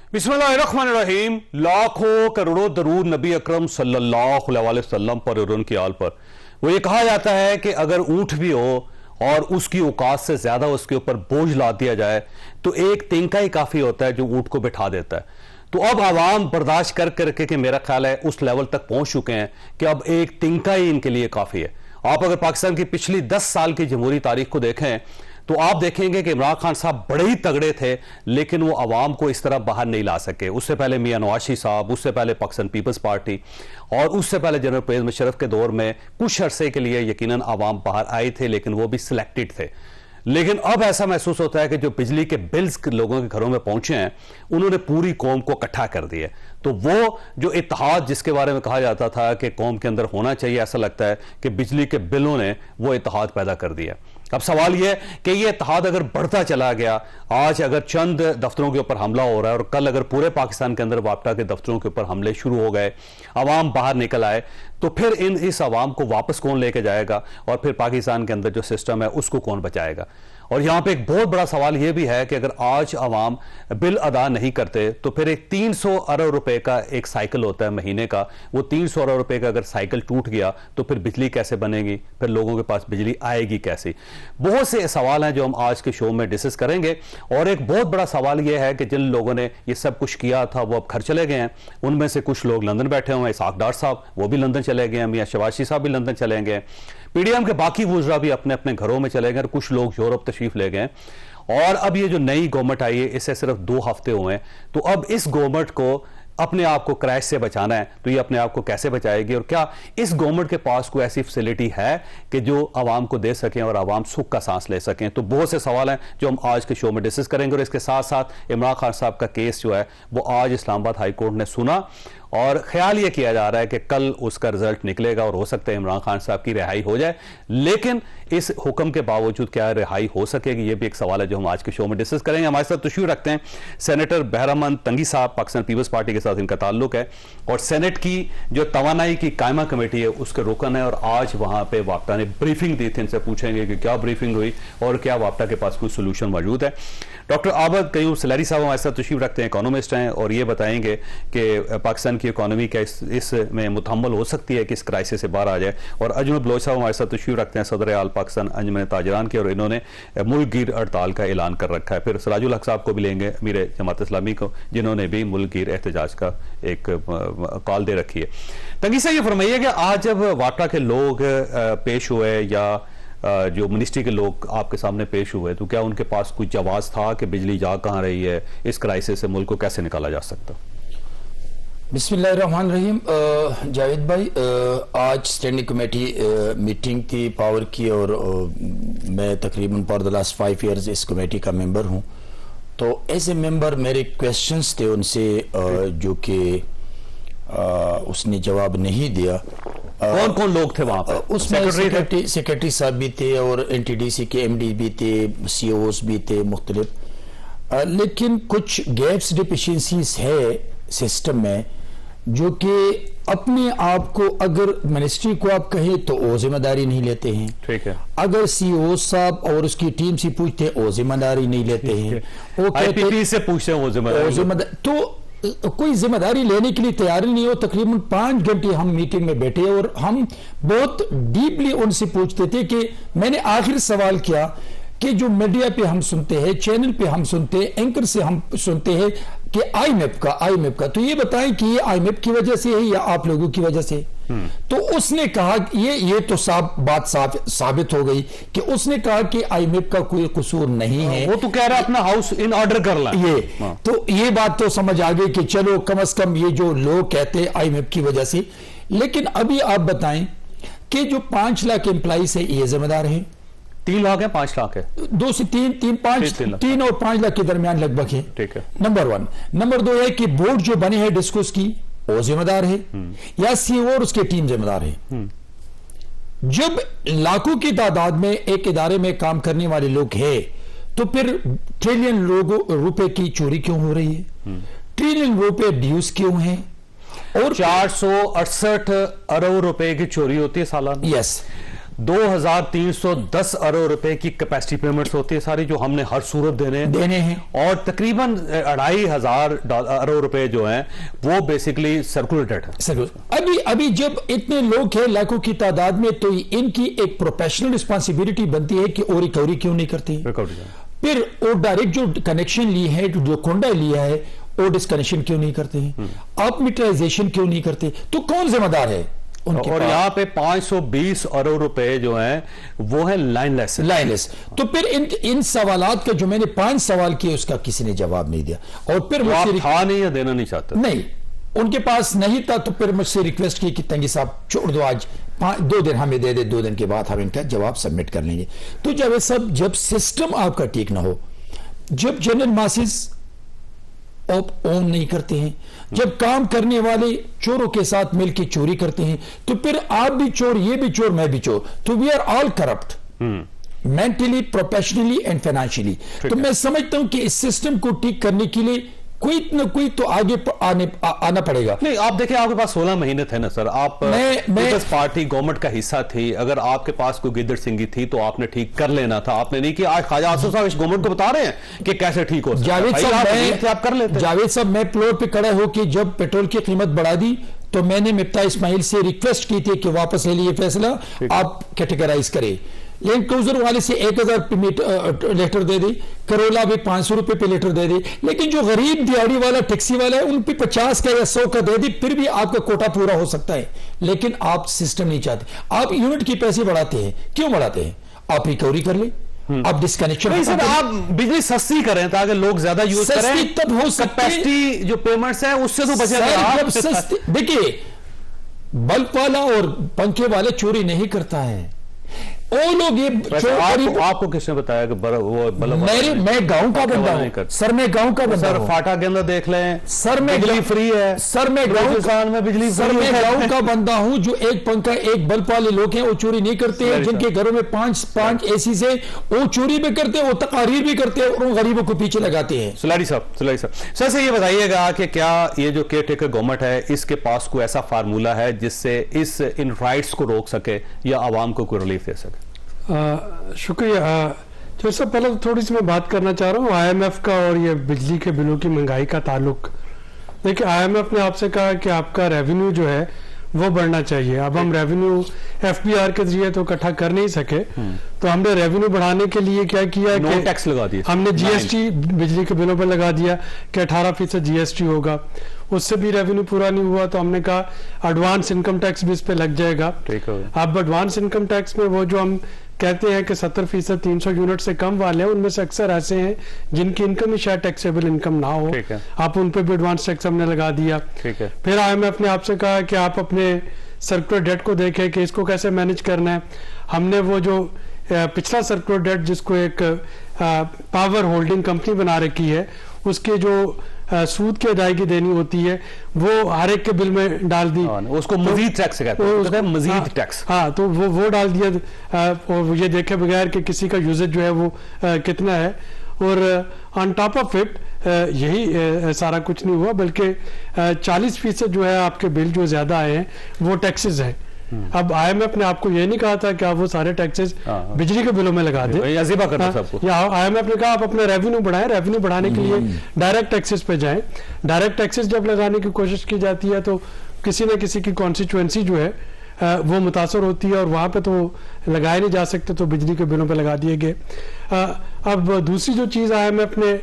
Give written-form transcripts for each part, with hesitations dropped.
बिस्मिल्लाहिर्रहमानिर्रहीम। लाखों करोड़ों दरूद नबी अकरम सल्लल्लाहु अलैहि वसल्लम पर और उनकी आल पर। वो ये कहा जाता है कि अगर ऊंट भी हो और उसकी औकात से ज्यादा उसके ऊपर बोझ ला दिया जाए तो एक तिनका ही काफी होता है जो ऊंट को बिठा देता है। तो अब आवाम बर्दाश्त कर करके कि मेरा ख्याल है उस लेवल तक पहुंच चुके हैं कि अब एक तिनका ही इनके लिए काफी है। आप अगर पाकिस्तान की पिछली 10 साल की जमहूरी तारीख को देखें तो आप देखेंगे कि इमरान खान साहब बड़े ही तगड़े थे, लेकिन वो आवाम को इस तरह बाहर नहीं ला सके। उससे पहले मियां नवाज शरीफ साहब, उससे पहले पाकिस्तान पीपल्स पार्टी और उससे पहले जनरल परवेज मुशर्रफ के दौर में कुछ अरसे के लिए यकीनन आवाम बाहर आए थे, लेकिन वो भी सिलेक्टेड थे। लेकिन अब ऐसा महसूस होता है कि जो बिजली के बिल्स लोगों के घरों में पहुंचे हैं उन्होंने पूरी कौम को इकट्ठा कर दिया। तो वो जो इत्तेहाद जिसके बारे में कहा जाता था कि कौम के अंदर होना चाहिए, ऐसा लगता है कि बिजली के बिलों ने वो इत्तेहाद पैदा कर दिया। अब सवाल यह है कि ये इत्तेहाद अगर बढ़ता चला गया, आज अगर चंद दफ्तरों के ऊपर हमला हो रहा है और कल अगर पूरे पाकिस्तान के अंदर वापटा के दफ्तरों के ऊपर हमले शुरू हो गए, आवाम बाहर निकल आए, तो फिर इस आवाम को वापस कौन लेके जाएगा और फिर पाकिस्तान के अंदर जो सिस्टम है उसको कौन बचाएगा। और यहां पे एक बहुत बड़ा सवाल यह भी है कि अगर आज आवाम बिल अदा नहीं करते तो फिर एक 300 अरब रुपए का एक साइकिल होता है महीने का, वो 300 अरब रुपए का अगर साइकिल टूट गया तो फिर बिजली कैसे बनेगी, फिर लोगों के पास बिजली आएगी कैसे। बहुत से सवाल हैं जो हम आज के शो में डिस्कस करेंगे। और एक बहुत बड़ा सवाल यह है कि जिन लोगों ने ये सब कुछ किया था वो अब घर चले गए हैं। उनमें से कुछ लोग लंदन बैठे हुए हैं, इसाक डार साहब वो भी लंदन चले गए हैं, मियां शहबाज शरीफ साहब भी लंदन चले गए, पीडीएम के बाकी वुज़रा भी अपने अपने घरों में चले गए, कुछ लोग यूरोप तशरीफ ले गए। और अब ये जो नई गवर्नमेंट आई है इससे सिर्फ 2 हफ्ते हुए हैं, तो अब इस गवर्नमेंट को अपने आप को क्रैश से बचाना है तो ये अपने आप को कैसे बचाएगी, और क्या इस गवर्नमेंट के पास कोई ऐसी फैसिलिटी है कि जो आवाम को दे सकें और आवाम सुख का सांस ले सकें। तो बहुत से सवाल हैं जो हम आज के शो में डिस्कस करेंगे। और इसके साथ साथ इमरान खान साहब का केस जो है वो आज इस्लामाबाद हाई कोर्ट ने सुना और ख्याल ये किया जा रहा है कि कल उसका रिजल्ट निकलेगा और हो सकता है इमरान खान साहब की रिहाई हो जाए। लेकिन इस हुक्म के बावजूद क्या रिहाई हो सकेगी, ये भी एक सवाल है जो हम आज के शो में डिस्कस करेंगे। हमारे साथ तशरीफ रखते हैं सेनेटर बहरामंद तंगी साहब, पाकिस्तान पीपल्स पार्टी के साथ इनका ताल्लुक है और सेनेट की जो तवानाई की कायमा कमेटी है उसके रुकन है। और आज वहां पे वापटा ने ब्रीफिंग दी थी, इनसे पूछेंगे कि क्या ब्रीफिंग हुई और क्या वापटा के पास कोई सोल्यूशन मौजूद है। डॉक्टर आबद कयूम सलारी साहब हमारे साथ तशरीफ रखते हैं, इकोनॉमिस्ट हैं और ये बताएंगे कि पाकिस्तान की इकोनॉमी क्या इसमें मुतहम्मल हो सकती है कि इस क्राइसिस से बाहर आ जाए। और अजमल बलोच साहब हमारे साथ तशरीफ रखते हैं, सदर आल पाकिस्तान अंजुमन ताजरान के, और इन्होंने मुल्क गिर हड़ताल का ऐलान कर रखा है। फिर सिराजुल हक साहब को भी लेंगे, अमीर जमात इस्लामी को, जिन्होंने भी मुल्क गिर एहतजाज का एक कॉल दे रखी है। तंगी साहब ये फरमाइए कि आज जब वापटा के लोग पेश हुए या जो मिनिस्ट्री के लोग आपके सामने पेश हुए, तो क्या उनके पास कुछ जवाब था कि बिजली जा कहाँ रही है, इस क्राइसिस से मुल्क को कैसे निकाला जा सकता? बिस्मिल्लाहिर्रहमानिर्रहीम। जावेद भाई, आज स्टैंडिंग कमेटी मीटिंग थी पावर की और मैं तकरीबन फॉर द लास्ट 5 ईयर्स इस कमेटी का मेंबर हूँ। तो एज ए मेंबर मेरे क्वेश्चंस थे उनसे जो कि उसने जवाब नहीं दिया। कौन कौन लोग थे वहां पर? उसमें सेक्रेटरी साहब भी थे और एनटीडीसी के एमडी भी थे, सीओस भी थे मुख्तलिफ। लेकिन कुछ गैप्स डिफिशिएंसीज है सिस्टम में जो कि अपने आप को, अगर मिनिस्ट्री को आप कहें तो वो जिम्मेदारी नहीं लेते हैं। ठीक है। अगर सीओ साहब और उसकी टीम से पूछते हैं वो जिम्मेदारी नहीं लेते हैं। वो आईपीपी से पूछते हैं वो जिम्मेदारी, तो कोई जिम्मेदारी लेने के लिए तैयार नहीं हो। तकरीबन 5 घंटे हम मीटिंग में बैठे और हम बहुत डीपली उनसे पूछते थे कि मैंने आखिर सवाल किया कि जो मीडिया पे हम सुनते हैं, चैनल पे हम सुनते हैं, एंकर से हम सुनते हैं कि आईएमएफ का, तो ये बताएं कि ये आईएमएफ की वजह से है या आप लोगों की वजह से। तो उसने कहा ये तो बात साबित हो गई कि उसने कहा कि आईएमएफ का कोई कसूर नहीं है। वो तो कह रहा है अपना हाउस इन ऑर्डर कर ला। तो ये बात तो समझ आ गई कि चलो कम से कम ये जो लोग कहते हैं आईएमएफ की वजह से। लेकिन अभी आप बताएं कि जो 5 लाख एम्प्लॉइज है ये जिम्मेदार है? 3 लाख है, 5 लाख है, 2 से 3 और 5 लाख के दरमियान लगभग है। ठीक है, नंबर 1। नंबर 2 है कि बोर्ड जो बने हैं डिस्कोस की वो जिम्मेदार है या सीईओ और उसकी टीम जिम्मेदार है? जब लाखों की तादाद में एक इदारे में काम करने वाले लोग हैं तो फिर ट्रिलियन रुपए की चोरी क्यों हो रही है? ट्रिलियन रुपए ड्यूज क्यों है? और 468 अरब रुपए की चोरी होती है सालाना। यस। 2310 ارب روپے کی کیپیسٹی پیمنٹس ہوتی ہے ساری جو ہم نے ہر صورت دینے ہیں اور تقریباً 2500 ارب روپے جو ہیں وہ بیسیکلی سرکولیٹڈ ہے. ابھی جب اتنے لوگ ہیں لاکھوں کی تعداد میں تو ان کی ایک پروفیشنل رسپانسبلٹی بنتی ہے کہ وہ ریکوری کیوں نہیں کرتی, پھر وہ ڈائریکٹ جو کنیکشن لی ہے جو کنڈا لیا ہے وہ ڈسکنیکشن کیوں نہیں کرتے ہیں, آپ میٹرائزیشن کیوں نہیں کرتے, تو کون ذمہ دار ہے؟ اور یہاں پہ 520 ارب روپے جو ہیں وہ ہیں لائن لیس. تو پھر ان سوالات کا جو میں نے 5 سوال کیے اس کا کسی نے جواب نہیں دیا, اور پھر وہ آپ تھا نہیں یا دینا نہیں چاہتے؟ نہیں, ان کے پاس نہیں تھا, تو پھر مجھ سے ریکویسٹ کی کہ تنگی صاحب چھوڑ دو, آج 2 دن ہمیں دے دے, 2 دن کے بعد ہم ان کا جواب سبمٹ کر لیں گے. تو جاوید صاحب جب سسٹم آپ کا ٹھیک نہ ہو, جب جنرل ماسز آپ اون نہیں کرتے ہیں, جب کام کرنے والے چوروں کے ساتھ مل کے چوری کرتے ہیں, تو پھر آپ بھی چور, یہ بھی چور, میں بھی چور, تو we are all corrupt mentally, professionally and financially. تو میں سمجھتا ہوں کہ اس سسٹم کو ٹھیک کرنے کے لیے کوئی نہ کوئی تو آگے آنا پڑے گا. نہیں, آپ دیکھیں آپ کے پاس 16 مہینے تھے نا سر, آپ پیپلز پارٹی گورنمنٹ کا حصہ تھی, اگر آپ کے پاس کوئی گدڑ سنگھی تھی تو آپ نے ٹھیک کر لینا تھا, آپ نے نہیں کہ آج خواجہ آصف صاحب اس گورنمنٹ کو بتا رہے ہیں کہ کیسے ٹھیک ہو سکتا ہے. آپ کر لیتے. جاوید صاحب میں فلور پہ کھڑا ہو کے جب پیٹرول کی قیمت بڑھا دی تو میں نے مفتا اسماعیل سے ریکویسٹ کی تھی کہ واپس لے لیے فیصلہ, آپ کیٹیگرائز کریں. لینڈ کروزر والے سے 1000 لیٹر دے دے, کرولا بھی 500 روپے پہ لیٹر دے دے, لیکن جو غریب دیہڑی والا ٹیکسی والا ہے ان پہ 50 کا یا 100 کا دے دے, پھر بھی آپ کا کوٹا پورا ہو سکتا ہے. لیکن آپ سسٹم نہیں چاہتے, آپ یونٹ کی پیسے بڑھاتے ہیں, کیوں بڑھاتے ہیں؟ آپ ریکوری کر لیں, آپ ڈسکنیکشن, آپ بجلی سستی کریں تاکہ لوگ زیادہ یوز کریں, تب ہو سکتا ہے. کیپیسٹی جو پیمنٹس ہیں اس سے تو بچے. دیکھیے بلب والا اور پنکھے والا چوری نہیں کرتا ہے, وہ لوگ یہ آپ کو کس نے بتایا کہ میں گاؤں کا بندہ ہوں سر, میں گاؤں کا بندہ ہوں. فاٹا کے اندر دیکھ لیں سر, میں بجلی فری ہے سر, میں گاؤں کا بندہ ہوں. جو ایک پنکھا ایک بلب والے لوگ ہیں وہ چوری نہیں کرتے ہیں, جن کے گھروں میں 5 اے سی سے وہ چوری بھی کرتے ہیں, وہ تقاریر بھی کرتے ہیں, اور ان غریبوں کو پیچھے لگاتے ہیں. سلاری صاحب سر سے یہ بتائیے گا کہ کیا یہ جو کیئر ٹیکر گورنمنٹ ہے اس کے پاس کوئی ایسا فارمولہ ہے جس سے ان رائٹس کو روک سکے یا عوام کو کوئی ریلیف دے سکے؟ شکریہ. جو سب پہلے تھوڑی سی میں بات کرنا چاہ رہا ہوں آئی ایم ایف کا اور یہ بجلی کے بلوں کی مہنگائی کا تعلق. دیکھیں آئی ایم ایف نے آپ سے کہا کہ آپ کا ریونیو جو ہے وہ بڑھنا چاہیے. اب ہم ریونیو ایف بی آر کے ذریعے تو اکٹھا کر نہیں سکے, تو ہم نے ریونیو بڑھانے کے لیے کیا کیا کہ ٹیکس لگا دیا, ہم نے جی ایس ٹی بجلی کے بلوں پر لگا دیا کہ 18% جی ایس ٹی ہوگا. اس سے بھی ریونیو پورا نہیں ہوا تو ہم نے کہا ایڈوانس انکم ٹیکس بھی اس پہ لگ جائے گا. اب ایڈوانس انکم ٹیکس میں وہ جو ہم کہتے ہیں کہ 70% 300 یونٹ سے کم والے ہیں, ان میں سے اکثر ایسے ہیں جن کی انکم ہی شاید ٹیکسیبل انکم نہ ہو, آپ ان پہ بھی ایڈوانس ٹیکس ہم نے لگا دیا. پھر آئی ایم ایف نے آپ سے کہا کہ آپ اپنے سرکولر ڈیٹ کو دیکھیں کہ اس کو کیسے مینج کرنا ہے. ہم نے وہ جو پچھلا سرکولر ڈیٹ جس کو ایک پاور ہولڈنگ کمپنی بنا رکھی ہے, اس کے جو سود کی ادائیگی دینی ہوتی ہے وہ ہر ایک کے بل میں ڈال دی, اس کو مزید ٹیکس کہتے ہیں, مزید ٹیکس. ہاں, تو وہ ڈال دیا, اور یہ دیکھے بغیر کہ کسی کا یوزج جو ہے وہ کتنا ہے. اور آن ٹاپ آف اٹ یہی سارا کچھ نہیں ہوا, بلکہ 40% جو ہے آپ کے بل جو زیادہ آئے ہیں وہ ٹیکسز ہیں. اب آئی ایم ایف نے آپ کو یہ نہیں کہا تھا کہ آپ وہ سارے ٹیکسز بجلی کے بلوں میں لگا دیں, یا آئی ایم ایف نے کہا آپ اپنا ریونیو بڑھائیں. ریونیو بڑھانے کے لیے ڈائریکٹ ٹیکسز پہ جائیں. ڈائریکٹ ٹیکسز جب لگانے کی کوشش کی جاتی ہے تو کسی نہ کسی کی کانسٹیچوئنسی جو ہے وہ متاثر ہوتی ہے, اور وہاں پہ تو لگائے نہیں جا سکتے, تو بجلی کے بلوں پہ لگا دیے گئے. اب دوسری جو چیز آئی ایم ایف نے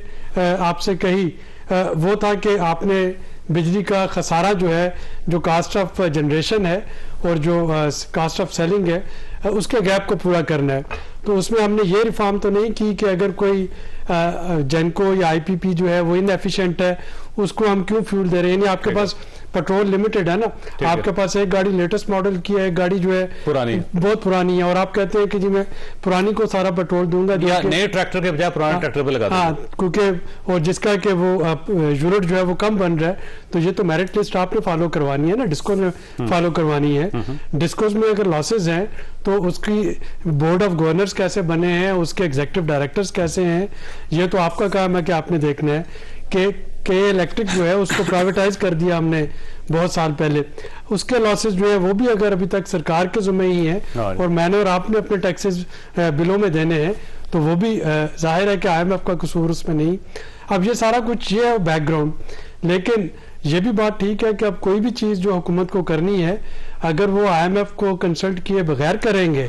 آپ سے کہی وہ تھا کہ آپ نے بجلی کا خسارہ جو ہے, جو کاسٹ آف جنریشن ہے اور جو کاسٹ آف سیلنگ ہے, اس کے گیپ کو پورا کرنا ہے. تو اس میں ہم نے یہ ریفارم تو نہیں کی کہ اگر کوئی جینکو یا آئی پی پی جو ہے وہ ان ایفیشینٹ ہے, اس کو ہم کیوں فیول دے رہے ہیں. یعنی آپ کے پاس پیٹرول لمیٹڈ ہے نا, آپ کے پاس ایک گاڑی لیٹسٹ ماڈل کی ہے, ایک گاڑی جو ہے بہت پرانی ہے, اور آپ کہتے ہیں کہ جی میں پرانی کو سارا پیٹرول دوں گا, نئے ٹریکٹر کے بجائے پرانے ٹریکٹر پہ لگا دیں. ہاں, کیونکہ اور جس کا کہ وہ یونٹ جو ہے وہ کم بن رہا ہے, تو یہ تو میرٹ لسٹ آپ نے فالو کروانی ہے نا, ڈسکوز میں فالو کروانی ہے. ڈسکوز میں اگر لاسز ہیں تو اس کی بورڈ آف گورنرز کیسے بنے ہیں, اس کے ایگزیکٹو ڈائریکٹرز کیسے ہیں, یہ تو آپ کا کام ہے کہ آپ نے دیکھنا ہے کہ کہ یہ الیکٹرک جو ہے اس کو پرائیویٹائز کر دیا ہم نے بہت سال پہلے, اس کے لاسز جو ہیں وہ بھی اگر ابھی تک سرکار کے ذمہ ہی ہیں اور میں نے اور آپ نے اپنے ٹیکسز بلوں میں دینے ہیں, تو وہ بھی ظاہر ہے کہ آئی ایم ایف کا قصور اس میں نہیں. اب یہ سارا کچھ یہ ہے بیک گراؤنڈ, لیکن یہ بھی بات ٹھیک ہے کہ اب کوئی بھی چیز جو حکومت کو کرنی ہے اگر وہ آئی ایم ایف کو کنسلٹ کیے بغیر کریں گے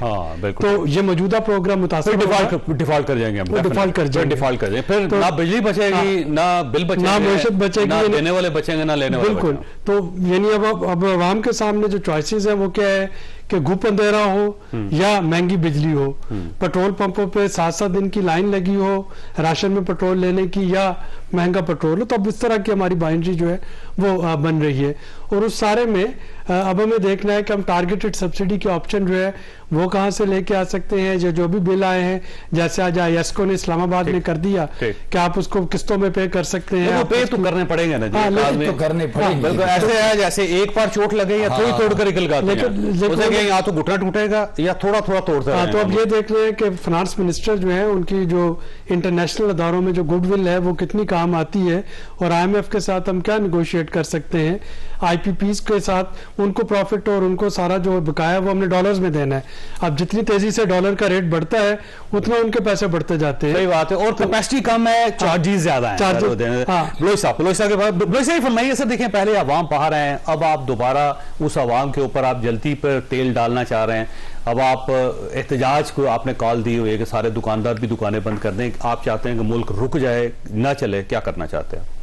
تو یہ موجودہ پروگرام متاثر ڈیفالٹ کر جائیں گے, ڈیفالٹ کر جائیں گے, پھر نہ بجلی بچے گی, نہ بل بچے گا, نہ معیشت بچے گی, نہ دینے والے بچیں گے, نہ لینے والے. بالکل. تو یعنی اب عوام کے سامنے جو چوائسیز ہیں وہ کیا ہے کہ گھوپ اندھیرا ہو یا مہنگی بجلی ہو, پیٹرول پمپوں پہ 7-7 دن کی لائن لگی ہو راشن میں پیٹرول لینے کی, یا مہنگا پیٹرول ہو. تو اب اس طرح کی ہماری بائنڈری جو ہے وہ بن رہی ہے, اور اس سارے میں اب ہمیں دیکھنا ہے کہ ہم ٹارگیٹڈ سبسڈی کے آپشن جو ہے وہ کہاں سے لے کے آ سکتے ہیں. جو بھی بل آئے ہیں, جیسے آج یسکو نے اسلام آباد میں کر دیا کہ آپ اس کو قسطوں میں پے کر سکتے ہیں, پے تو کرنے پڑیں گے نا جی, تو کرنے پڑیں گے. ایسے ہے جیسے ایک بار چوٹ لگے یا تھوڑی توڑ کر نکل گاتے ہیں, یا تو گھٹنا ٹوٹے گا یا تھوڑا تھوڑا توڑتے ہیں. تو اب یہ دیکھ لیں کہ فنانس منسٹر جو ہیں ان کی جو انٹرنیشنل اداروں میں جو گڈ ول ہے وہ کتنی کام آتی ہے, اور آئی ایم ایف کے ساتھ ہم کیا نیگوشیٹ کر سکتے ہیں, آئی پی پیز کے ساتھ ان کو پروفٹ اور ان کو سارا جو بقایا وہ ہم نے ڈالرز میں دینا ہے. اب جتنی تیزی سے ڈالر کا ریٹ بڑھتا ہے اتنا ان کے پیسے بڑھتے جاتے ہیں. صحیح بات ہے, اور کیپیسٹی کم ہے, چارجز زیادہ ہیں. بلوچ صاحب فرمائیے سر, دیکھیں پہلے عوام باہر ہیں, اب آپ دوبارہ اس عوام کے اوپر آپ جلتی پر تیل ڈالنا چاہ رہے ہیں, اب آپ احتجاج کو آپ نے کال دی ہوئی ہے کہ سارے دکاندار بھی دکانیں بند کر دیں, آپ چاہتے ہیں کہ ملک رک جائے نہ چلے, کیا کرنا چاہتے ہیں؟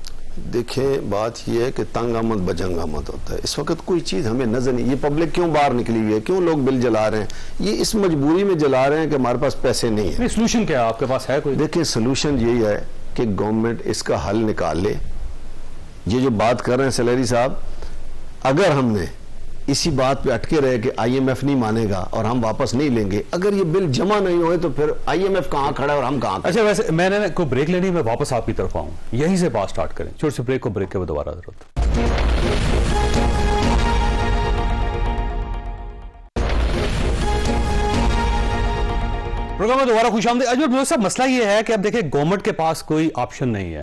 دیکھیں بات یہ ہے کہ تنگ آمد بجنگ آمد ہوتا ہے. اس وقت کوئی چیز ہمیں نظر نہیں, یہ پبلک کیوں باہر نکلی ہوئی ہے, کیوں لوگ بل جلا رہے ہیں, یہ اس مجبوری میں جلا رہے ہیں کہ ہمارے پاس پیسے نہیں ہیں. سلوشن کیا ہے آپ کے پاس, ہے کوئی؟ دیکھیں سلوشن یہی ہے کہ گورنمنٹ اس کا حل نکال لے. یہ جو بات کر رہے ہیں سلیری صاحب, اگر ہم نے اسی بات پہ اٹکے رہے کہ آئی ایم ایف نہیں مانے گا اور ہم واپس نہیں لیں گے, اگر یہ بل جمع نہیں ہوئے تو پھر آئی ایم ایف کہاں کھڑا ہے اور ہم کہاں کھڑا. اچھا ویسے میں نے کوئی بریک لینی, میں واپس آپ کی طرف آؤں, یہیں سے بات سٹارٹ کریں, چھوٹے سے بریک کو, بریک کے بعد دوبارہ ضرورت. پروگرام میں دوبارہ خوش آمدید. اجمل صاحب, مسئلہ یہ ہے کہ اب دیکھیں گورنمنٹ کے پاس کوئی آپشن نہیں ہے,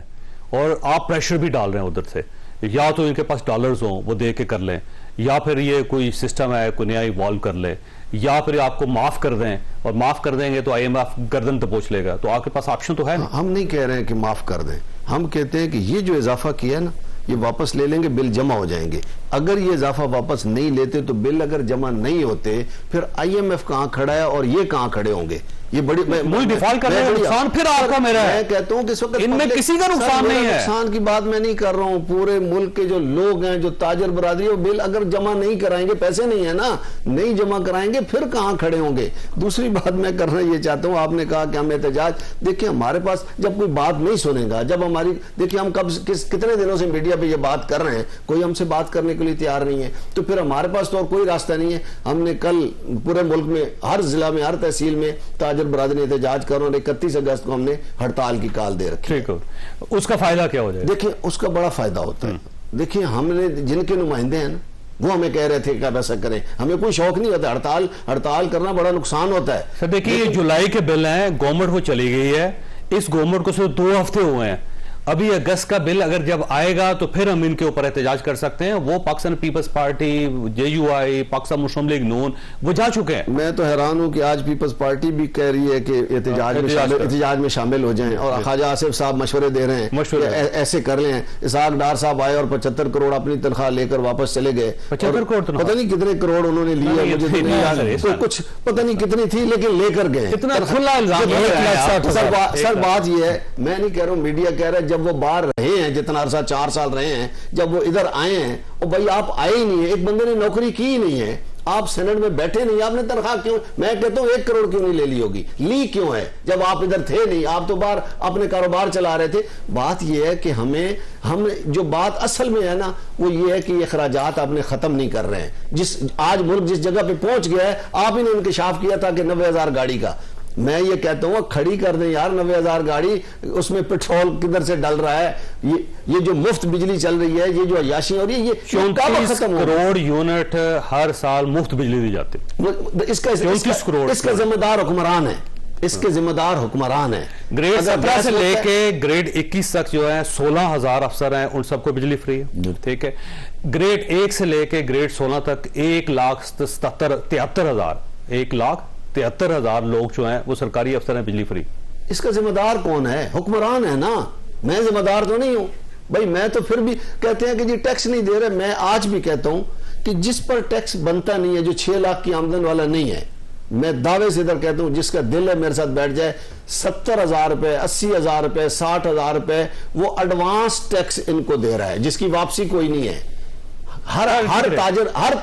اور آپ پریشر بھی ڈال رہے ہیں ادھر سے, یا تو ان کے پاس ڈالرز ہوں وہ دے کے کر لیں, یا پھر یہ کوئی سسٹم ہے کوئی نیا ایوالو کر لے, یا پھر آپ کو معاف کر دیں, اور معاف کر دیں گے تو آئی ایم ایف گردن دبوچ لے گا. تو آپ کے پاس آپشن تو ہے نا. ہم نہیں کہہ رہے ہیں کہ معاف کر دیں, ہم کہتے ہیں کہ یہ جو اضافہ کیا ہے نا یہ واپس لے لیں گے, بل جمع ہو جائیں گے. اگر یہ اضافہ واپس نہیں لیتے تو بل اگر جمع نہیں ہوتے پھر آئی ایم ایف کہاں کھڑا ہے اور یہ کہاں کھڑے ہوں گے. یہ بڑی ڈیفالٹ کرنے کا نقصان پھر آپ کا میرا ہے. میں کہتا ہوں کہ اس وقت ان میں کسی کا نقصان نہیں ہے. نقصان کی بات میں نہیں کر رہا ہوں, پورے ملک کے جو لوگ ہیں, جو تاجر برادری, وہ بل اگر جمع نہیں کرائیں گے, پیسے نہیں ہے نا, نہیں جمع کرائیں گے پھر کہاں کھڑے ہوں گے. دوسری بات میں کرنا یہ چاہتا ہوں, آپ نے کہا کہ ہم احتجاج, دیکھیں ہمارے پاس جب کوئی بات نہیں سنیں گا, جب ہماری, دیکھیں ہم کتنے دنوں سے میڈیا پہ یہ بات کر رہے ہیں, کوئی ہم سے بات کرنے کے لیے تیار نہیں ہے, تو پھر ہمارے پاس تو اور کوئی راستہ نہیں ہے. ہم نے کل پورے ملک میں ہر ضلع میں, ہر تحصیل میں تاجر برادری احتجاج کر, اور 31 اگست کو ہم نے ہڑتال کی کال دے رکھی. اس کا فائدہ کیا ہو جائے؟ دیکھیں اس کا بڑا فائدہ ہوتا ہے. دیکھیں ہم نے جن کے نمائندے ہیں نا وہ ہمیں کہہ رہے تھے کہ ایسا کریں, ہمیں کوئی شوق نہیں ہوتا, ہڑتال کرنا بڑا نقصان ہوتا ہے. سر دیکھیے یہ جولائی کے بل ہیں, گورنمنٹ وہ چلی گئی ہے, اس گورنمنٹ کو صرف 2 ہفتے ہوئے ہیں, ابھی اگست کا بل اگر جب آئے گا تو پھر ہم ان کے اوپر احتجاج کر سکتے ہیں. وہ Pakistan Peoples Party, J U I, Pakistan Muslim League Noon, وہ جا چکے ہیں. میں تو حیران ہوں کہ آج پیپلز پارٹی بھی کہہ رہی ہے کہ احتجاج میں شامل ہو جائیں, اور خواجہ آصف صاحب مشورے دے رہے ہیں کہ ایسے کر لیں. اسحاق ڈار صاحب آئے اور 75 کروڑ اپنی تنخواہ لے کر واپس چلے گئے. 75 کروڑ پتہ نہیں کتنے کروڑ انہوں نے لیے, مجھے تو نہیں یاد, کچھ پتہ نہیں کتنی تھی لیکن لے کر گئے. اتنا کھلا الزام. سر بات یہ ہے, میں نہیں کہہ رہا ہوں, میڈیا کہہ رہا ہے جب وہ باہر رہے ہیں, جتنا عرصہ 4 سال رہے ہیں, جب وہ ادھر آئے ہیں, اور بھائی آپ آئے ہی نہیں ہیں, ایک بندے نے نوکری کی ہی نہیں ہے, آپ سینٹ میں بیٹھے نہیں, آپ نے تنخواہ کیوں, میں کہتا ہوں 1 کروڑ کیوں نہیں لے لی ہوگی, لی کیوں ہے جب آپ ادھر تھے نہیں, آپ تو باہر اپنے کاروبار چلا رہے تھے. بات یہ ہے کہ ہم جو بات اصل میں ہے نا وہ یہ ہے کہ یہ اخراجات آپ نے ختم نہیں کر رہے ہیں. آج ملک جس جگہ پہ پہنچ گیا ہے, آپ ہی نے انکشاف کیا تھا کہ 90,000 گاڑی کا, میں یہ کہتا ہوں کھڑی کر دیں یار 90,000 گاڑی, اس میں پیٹرول کدھر سے ڈل رہا ہے, یہ جو مفت بجلی چل رہی ہے, یہ جو عیاشی ہو رہی ہے, یہ 34 کروڑ یونٹ ہر سال مفت بجلی دی جاتی ہے. اس کا ذمہ دار حکمران ہے, اس کے ذمہ دار حکمران ہیں. گریڈ اگر 17 گیس سے لے ہوتا ہے- کے گریڈ 21 تک جو ہے 16,000 افسر ہیں، ان سب کو بجلی فری ہے. ٹھیک ہے. گریڈ 1 سے لے کے گریڈ 16 تک 1,73,000 لوگ جو ہیں وہ سرکاری افسر ہیں، بجلی فری. اس کا ذمہ دار کون ہے؟ حکمران ہے نا. میں ذمہ دار تو نہیں ہوں بھائی. میں تو پھر بھی کہتے ہیں کہ جی ٹیکس نہیں دے رہے. میں آج بھی کہتا ہوں کہ جس پر ٹیکس بنتا نہیں ہے، جو 6 لاکھ کی آمدن والا نہیں ہے، میں دعوے سے ادھر کہتا ہوں جس کا دل ہے میرے ساتھ بیٹھ جائے، 70,000 روپے 80,000 روپے 60,000 روپے وہ ایڈوانس ٹیکس ان کو دے رہا ہے، جس کی واپسی کوئی نہیں ہے. ہر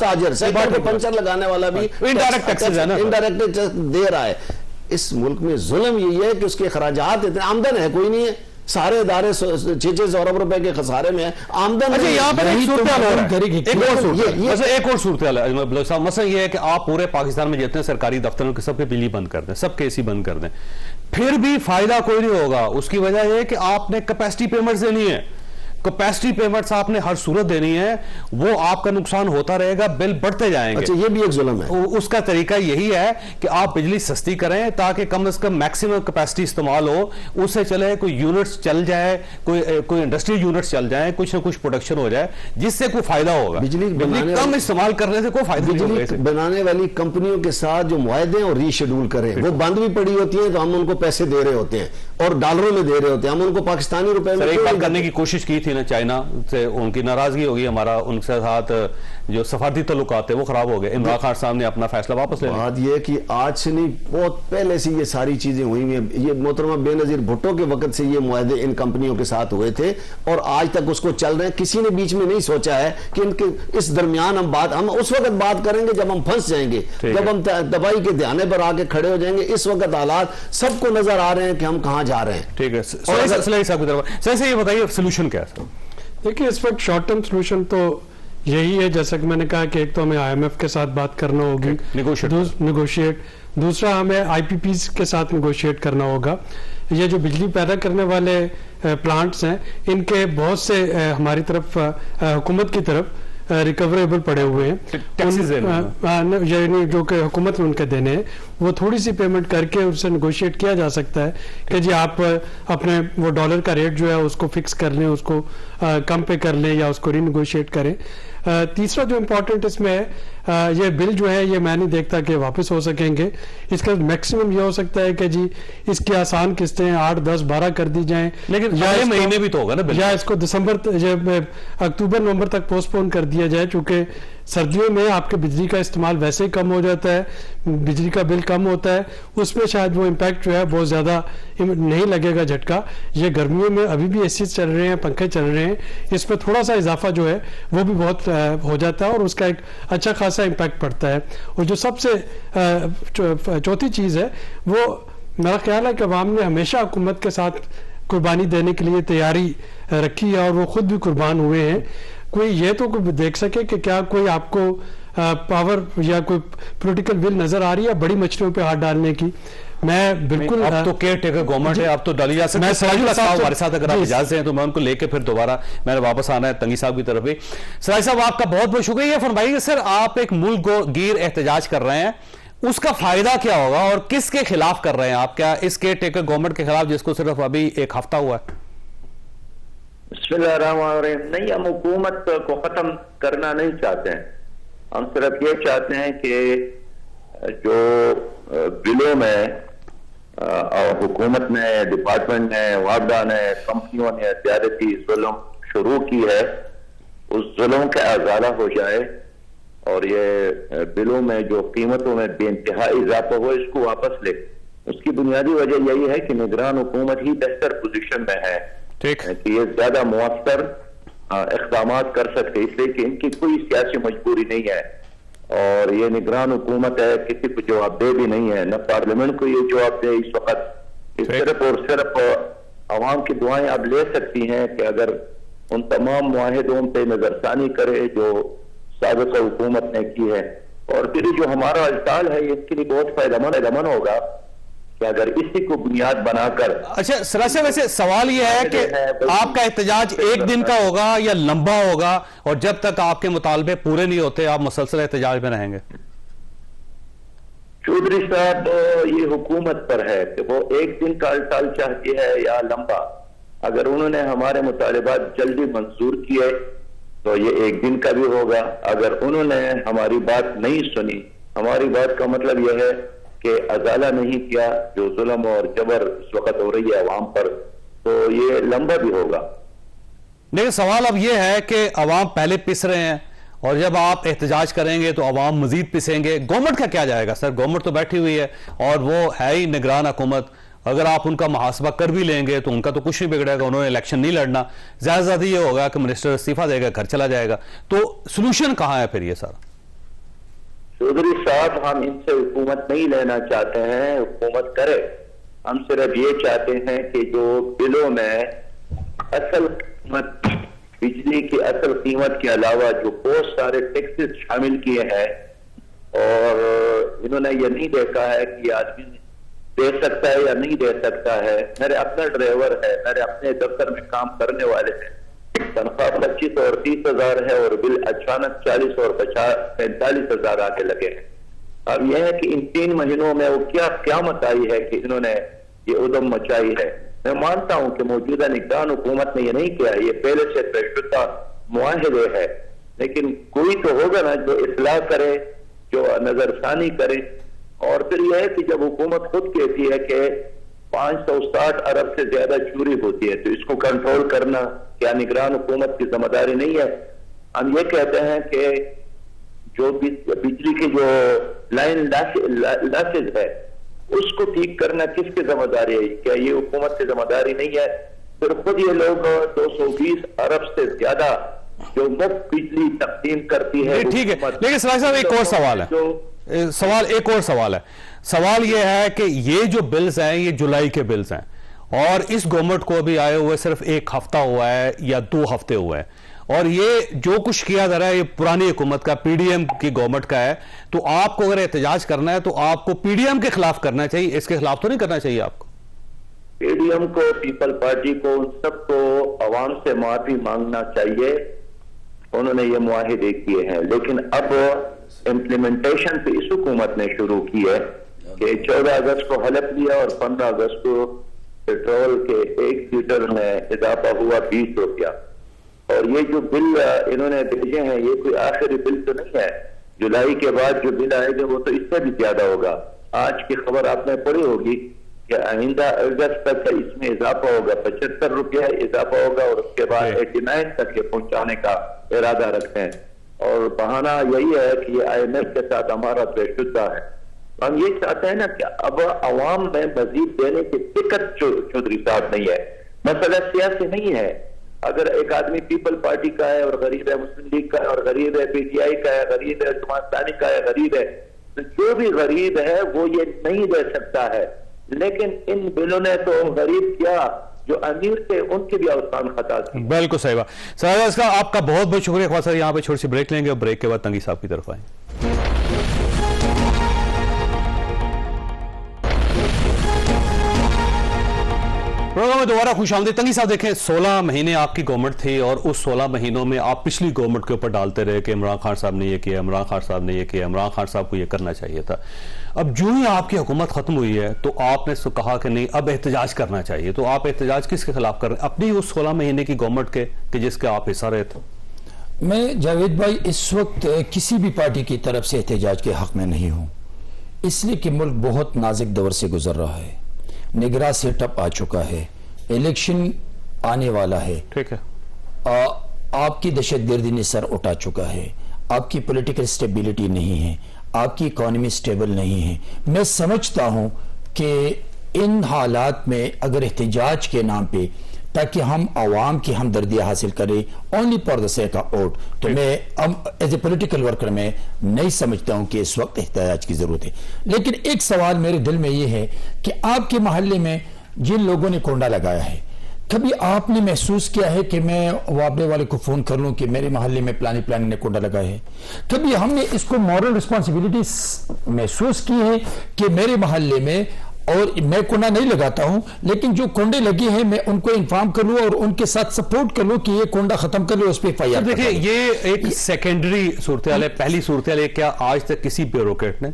تاجر سائیکل کو پنچر لگانے والا بھی انڈائریکٹ ٹیکس دے رہا ہے. اس ملک میں ظلم یہی ہے کہ اس کے اخراجات اتنے، آمدن ہے کوئی نہیں ہے. سارے ادارے 600 ارب روپے کے خسارے میں ہیں، آمدن اچھا یہاں پر ایک صورتحال ہو رہا ہے. ایک اور صورتحال ہے. مثلا یہ ہے کہ آپ پورے پاکستان میں جتنے سرکاری دفتروں کے سب کے بجلی بند کر دیں، سب کے AC بند کر دیں، پھر بھی فائدہ کوئی نہیں ہوگا. اس کی وجہ یہ ہے کہ آپ نے کیپیسٹی پیمنٹس دینی ہے. کیپیسٹی پیمنٹس آپ نے ہر صورت دینی ہے، وہ آپ کا نقصان ہوتا رہے گا، بل بڑھتے جائیں گے. اچھا یہ بھی ایک ظلم ہے. اس کا طریقہ یہی ہے کہ آپ بجلی سستی کریں تاکہ کم از کم میکسیمم کیپیسٹی استعمال ہو، اس سے چلے کوئی یونٹس چل جائے، کوئی انڈسٹری یونٹس چل جائیں، کچھ نہ کچھ پروڈکشن ہو جائے جس سے کوئی فائدہ ہوگا. بجلی کم استعمال کرنے سے کوئی فائدہ نہیں ہوگا. بجلی بنانے والی کمپنیوں کے ساتھ جو معاہدے اور ری شیڈول کریں وہ بند بھی پڑی ہوتی ہیں، تو ہم ان کو پیسے دے رہے ہوتے ہیں اور ڈالروں میں دے رہے ہوتے ہیں. ہم ان کو پاکستانی روپے میں ایک بات کرنے کی کوشش کی تھی نا چائنا سے، ان کی ناراضگی ہوگی، ہمارا ان کے ساتھ جو سفارتی تعلقات ہیں وہ خراب ہو گئے. عمران خان صاحب نے اپنا فیصلہ واپس لے لیا. بات یہ کہ آج سے نہیں، بہت پہلے سے یہ ساری چیزیں ہوئی ہیں. یہ محترمہ بے نظیر بھٹو کے وقت سے یہ معاہدے ان کمپنیوں کے ساتھ ہوئے تھے اور آج تک اس کو چل رہے ہیں. کسی نے بیچ میں نہیں سوچا ہے کہ ان کے اس درمیان ہم اس وقت بات کریں گے جب ہم پھنس جائیں گے، جب ہم دبائی کے دھیانے پر آ کے کھڑے ہو جائیں گے. اس وقت حالات سب کو نظر آ رہے ہیں کہ ہم کہاں جا رہے ہیں. ٹھیک ہے. صلاحی صاحب کی طرف سے یہ بتائیے سولوشن کیا ہے؟ دیکھیں اس وقت شارٹ ٹرم سولوشن تو یہی ہے، جیسا کہ میں نے کہا کہ ایک تو ہمیں IMF کے ساتھ بات کرنا ہوگی، نیگوشیٹ. دوسرا ہمیں IPPs کے ساتھ نیگوشیٹ کرنا ہوگا. یہ جو بجلی پیدا کرنے والے پلانٹس ہیں ان کے بہت سے ہماری طرف حکومت کی طرف ریکوریبل پڑے ہوئے ہیں، یعنی جو کہ حکومت نے ان کے دینے ہیں، وہ تھوڑی سی پیمنٹ کر کے ان سے نیگوشیٹ کیا جا سکتا ہے کہ جی آپ اپنے وہ ڈالر کا ریٹ جو ہے اس کو فکس کر لیں، اس کو کم پہ کر لیں یا اس کو ری نیگوشیٹ کریں. تیسرا جو امپورٹنٹ اس میں ہے، یہ بل جو ہے یہ میں نہیں دیکھتا کہ واپس ہو سکیں گے. اس کا میکسیمم یہ ہو سکتا ہے کہ جی اس کی آسان قسطیں 8 10 12 کر دی جائیں، لیکن اگلے مہینے بھی تو ہوگا نا، یا اس کو اکتوبر نومبر تک پوسٹ پون کر دیا جائے. چونکہ سردیوں میں آپ کے بجلی کا استعمال ویسے ہی کم ہو جاتا ہے، بجلی کا بل کم ہوتا ہے، اس میں شاید وہ امپیکٹ جو ہے بہت زیادہ نہیں لگے گا جھٹکا. یہ گرمیوں میں ابھی بھی AC چل رہے ہیں، پنکھے چل رہے ہیں، اس میں تھوڑا سا اضافہ جو ہے وہ بھی بہت ہو جاتا ہے اور اس کا ایک اچھا خاصا امپیکٹ پڑتا ہے. اور جو سب سے چوتھی چیز ہے وہ میرا خیال ہے کہ عوام نے ہمیشہ حکومت کے ساتھ قربانی دینے کے لیے تیاری رکھی ہے اور وہ خود بھی قربان ہوئے ہیں. کوئی یہ تو دیکھ سکے کہ کیا کوئی آپ کو پاور یا کوئی پولیٹیکل ول نظر آ رہی ہے بڑی مچھلیوں پہ ہاتھ ڈالنے کی؟ میں بالکل اب تو کیئر ٹیکر گورنمنٹ ہے، اب تو ڈالی جا سکتی ہے. سراج اللہ صاحب ہمارے ساتھ اگر آپ اجازت ہیں تو میں ان کو لے کے پھر دوبارہ میں نے واپس آنا ہے تنگی صاحب کی طرف بھی. سراج صاحب آپ کا بہت بہت شکریہ. یہ فرمائیے کہ سر آپ ایک ملک گیر احتجاج کر رہے ہیں، اس کا فائدہ کیا ہوگا اور کس کے خلاف کر رہے ہیں آپ؟ کیا اس کیئر ٹیکر گورنمنٹ کے خلاف جس کو صرف ابھی ایک ہفتہ ہوا ہے؟ بسم اللہ الرحمن الرحیم. نہیں، ہم حکومت کو ختم کرنا نہیں چاہتے ہیں، ہم صرف یہ چاہتے ہیں کہ جو بلوں میں حکومت نے، ڈپارٹمنٹ نے، وابڈا نے، کمپنیوں نے زیادتی ظلم شروع کی ہے، اس ظلم کا ازالہ ہو جائے اور یہ بلوں میں جو قیمتوں میں بے انتہا اضافہ ہو اس کو واپس لے. اس کی بنیادی وجہ یہی ہے کہ نگران حکومت ہی بہتر پوزیشن میں ہے کہ یہ زیادہ مؤثر اقدامات کر سکتے، اس لیے کہ ان کی کوئی سیاسی مجبوری نہیں ہے اور یہ نگران حکومت ہے، کسی کو جواب دہ بھی نہیں ہے، نہ پارلیمنٹ کو یہ جواب دے اس وقت. صرف اور صرف عوام کی دعائیں اب لے سکتی ہیں کہ اگر ان تمام معاہدوں پہ نظر ثانی کرے جو سابقہ حکومت نے کی ہے. اور پھر جو ہمارا اجتال ہے اس کے لیے بہت فائدہ مند ہوگا کہ اگر اسی کو بنیاد بنا کر. اچھا سراج صاحب، ویسے سوال یہ ہے کہ آپ کا احتجاج ایک دن کا ہوگا یا لمبا ہوگا، اور جب تک آپ کے مطالبے پورے نہیں ہوتے آپ مسلسل احتجاج میں رہیں گے؟ चौधरी साहब ये हुकूमत पर है कि वो एक दिन का टाल चाहती है या लंबा। अगर उन्होंने हमारे मुतालिबात जल्दी मंजूर किए तो ये एक दिन का भी होगा। अगर उन्होंने हमारी बात नहीं सुनी, हमारी बात का मतलब यह है कि अजाला नहीं किया, जो जुल्म और जबर इस वक्त हो रही है अवाम पर, तो ये लंबा भी होगा। लेकिन सवाल अब यह है कि अवाम पहले पिस रहे हैं और जब आप एहतजाज करेंगे तो अवाम मजीद पिसेंगे। गवर्नमेंट का क्या जाएगा सर? गवर्नमेंट तो बैठी हुई है और वो है ही निगरान हुकूमत। अगर आप उनका मुहासबा कर भी लेंगे तो उनका तो कुछ नहीं बिगड़ेगा, उन्होंने इलेक्शन नहीं लड़ना। ज्यादा ज्यादा ये होगा कि मिनिस्टर इस्तीफा देगा, घर चला जाएगा। तो सोल्यूशन कहां है फिर ये सारा? चौधरी साहब, हम इनसे हुकूमत नहीं लेना चाहते हैं, हुकूमत करे। हम सिर्फ ये चाहते हैं कि जो बिलों में असल कीमत, बिजली की असल कीमत के अलावा जो बहुत सारे टैक्सेस शामिल किए हैं, और इन्होंने ये नहीं देखा है कि आदमी दे सकता है या नहीं दे सकता है। मेरे अपना ड्राइवर है, मेरे अपने दफ्तर में काम करने वाले हैं, तनख्वाह 25 और 30 हजार है और बिल अचानक 40 और 45 हजार आके लगे हैं। अब यह है कि इन 3 महीनों में वो क्या क़यामत आई है कि इन्होंने ये उदम मचाई है। मैं मानता हूं कि मौजूदा निगरान हुकूमत ने ये नहीं किया, ये पहले से तयशुदा मुआहदे है, लेकिन कोई तो होगा ना जो इस्लाह करे, जो नजरसानी करे। और फिर यह है कि जब हुकूमत खुद कहती है कि 560 अरब से ज्यादा चोरी होती है, तो इसको कंट्रोल करना क्या निगरान हुकूमत की जिम्मेदारी नहीं है? हम ये कहते हैं कि जो बिजली की जो लाइन लॉसेज है उसको ठीक करना किसकी जिम्मेदारी है? क्या ये हुकूमत की जिम्मेदारी नहीं है? फिर खुद ये लोग 220 अरब से ज्यादा जो मुफ्त बिजली तकसीम करती है। ठीक है, लेकिन सलाह साहब एक और सवाल है, एक और सवाल है। सवाल यह है कि ये जो बिल्स हैं ये जुलाई के बिल्स हैं और इस गवर्नमेंट को भी आए हुए सिर्फ 1 हफ्ता हुआ है या 2 हफ्ते हुए हैं, और ये जो कुछ किया जा रहा है ये पुरानी हुकूमत का, पीडीएम की गवर्नमेंट का है। तो आपको अगर एहतजाज करना है तो आपको पीडीएम के खिलाफ करना चाहिए, इसके खिलाफ तो नहीं करना चाहिए आपको। पीडीएम को, पीपल पार्टी को, उन सबको अवाम से माफी मांगना चाहिए। उन्होंने ये मुआहिदे किए हैं, लेकिन अब इम्प्लीमेंटेशन पे इस हुकूमत ने शुरू की है कि 14 अगस्त को हलफ लिया और 15 अगस्त को पेट्रोल के 1 लीटर में इजाफा हुआ 20 रुपया। और ये जो बिल इन्होंने भेजे हैं ये कोई आखिरी बिल तो नहीं है, जुलाई के बाद जो बिल आएगा वो तो इससे भी ज्यादा होगा। आज की खबर आपने पढ़ी होगी कि आइंदा अगस्त तक इसमें इजाफा होगा, 75 रुपया इजाफा होगा और उसके बाद 89 तक ये पहुंचाने का इरादा रखते हैं। और बहाना यही है कि ये IMF के साथ हमारा तयशुदा है। हम ये चाहते हैं ना कि अब अवाम में मजीद देने की दिक्कत चौधरी साहब नहीं है, मसला सियासी नहीं है। अगर एक आदमी पीपल पार्टी का है और गरीब है, मुस्लिम लीग का है और गरीब है, PTI का है गरीब है, समाजदानी का है गरीब है, तो जो भी गरीब है वो ये नहीं दे सकता है। लेकिन इन बिलों ने तो गरीब क्या, जो अमीर थे उनकी भी अवसान खता थी। बिल्कुल सही बात सर, इसका आपका बहुत बहुत शुक्रिया। ख्वाजा सर यहाँ पे छोटी सी ब्रेक लेंगे और ब्रेक के बाद तंगी साहब की तरफ आए। प्रोग्राम में दोबारा खुशामदीद। तंगी साहब देखें, 16 महीने आपकी गवर्नमेंट थी और उस 16 महीनों में आप पिछली गवर्नमेंट के ऊपर डालते रहे कि इमरान खान साहब ने ये किया, इमरान खान साहब ने ये किया, इमरान खान साहब को ये करना चाहिए था। अब जो ही आपकी हुकूमत खत्म हुई है तो आपने कहा कि नहीं अब एहतजाज करना चाहिए। तो आप एहतजाज किसके खिलाफ कर रहे हैं? अपनी उस 16 महीने की गवर्नमेंट के कि जिसके आप हिस्सा रहे थे। मैं जावेद भाई इस वक्त किसी भी पार्टी की तरफ से एहतजाज के हक में नहीं हूं, इसलिए कि मुल्क बहुत नाजुक दौर से गुजर रहा है, निगरान सेटअप आ चुका है, इलेक्शन आने वाला है, ठीक है, आपकी दहशतगर्दी ने सर उठा चुका है, आपकी पॉलिटिकल स्टेबिलिटी नहीं है, आपकी इकोनॉमी स्टेबल नहीं है। मैं समझता हूं कि इन हालात में अगर एहतजाज के नाम पे ताकि हम आवाम की हमदर्दी हासिल करें only for the sake of vote, तो मैं अब एज ए पॉलिटिकल वर्कर मैं नहीं समझता हूं कि इस वक्त एहतजाज की जरूरत है। लेकिन एक सवाल मेरे दिल में यह है कि आपके मोहल्ले में जिन लोगों ने कोंडा लगाया है, कभी आपने महसूस किया है कि मैं वाबे वाले को फोन कर लूं कि मेरे मोहल्ले में प्लानी ने कोंडा लगाया है? कभी हमने इसको मॉरल रिस्पॉन्सिबिलिटी महसूस की है कि मेरे मोहल्ले में, और मैं कोंडा नहीं लगाता हूं, लेकिन जो कोंडे लगे हैं मैं उनको इन्फॉर्म कर लूं और उनके साथ सपोर्ट कर लूं कि ये कोंडा खत्म कर लो, उस पर FIR। देखिए ये एक सेकेंडरी सूरत हाल है। पहली सूरत हाल है, क्या आज तक किसी ब्यूरोक्रेट ने,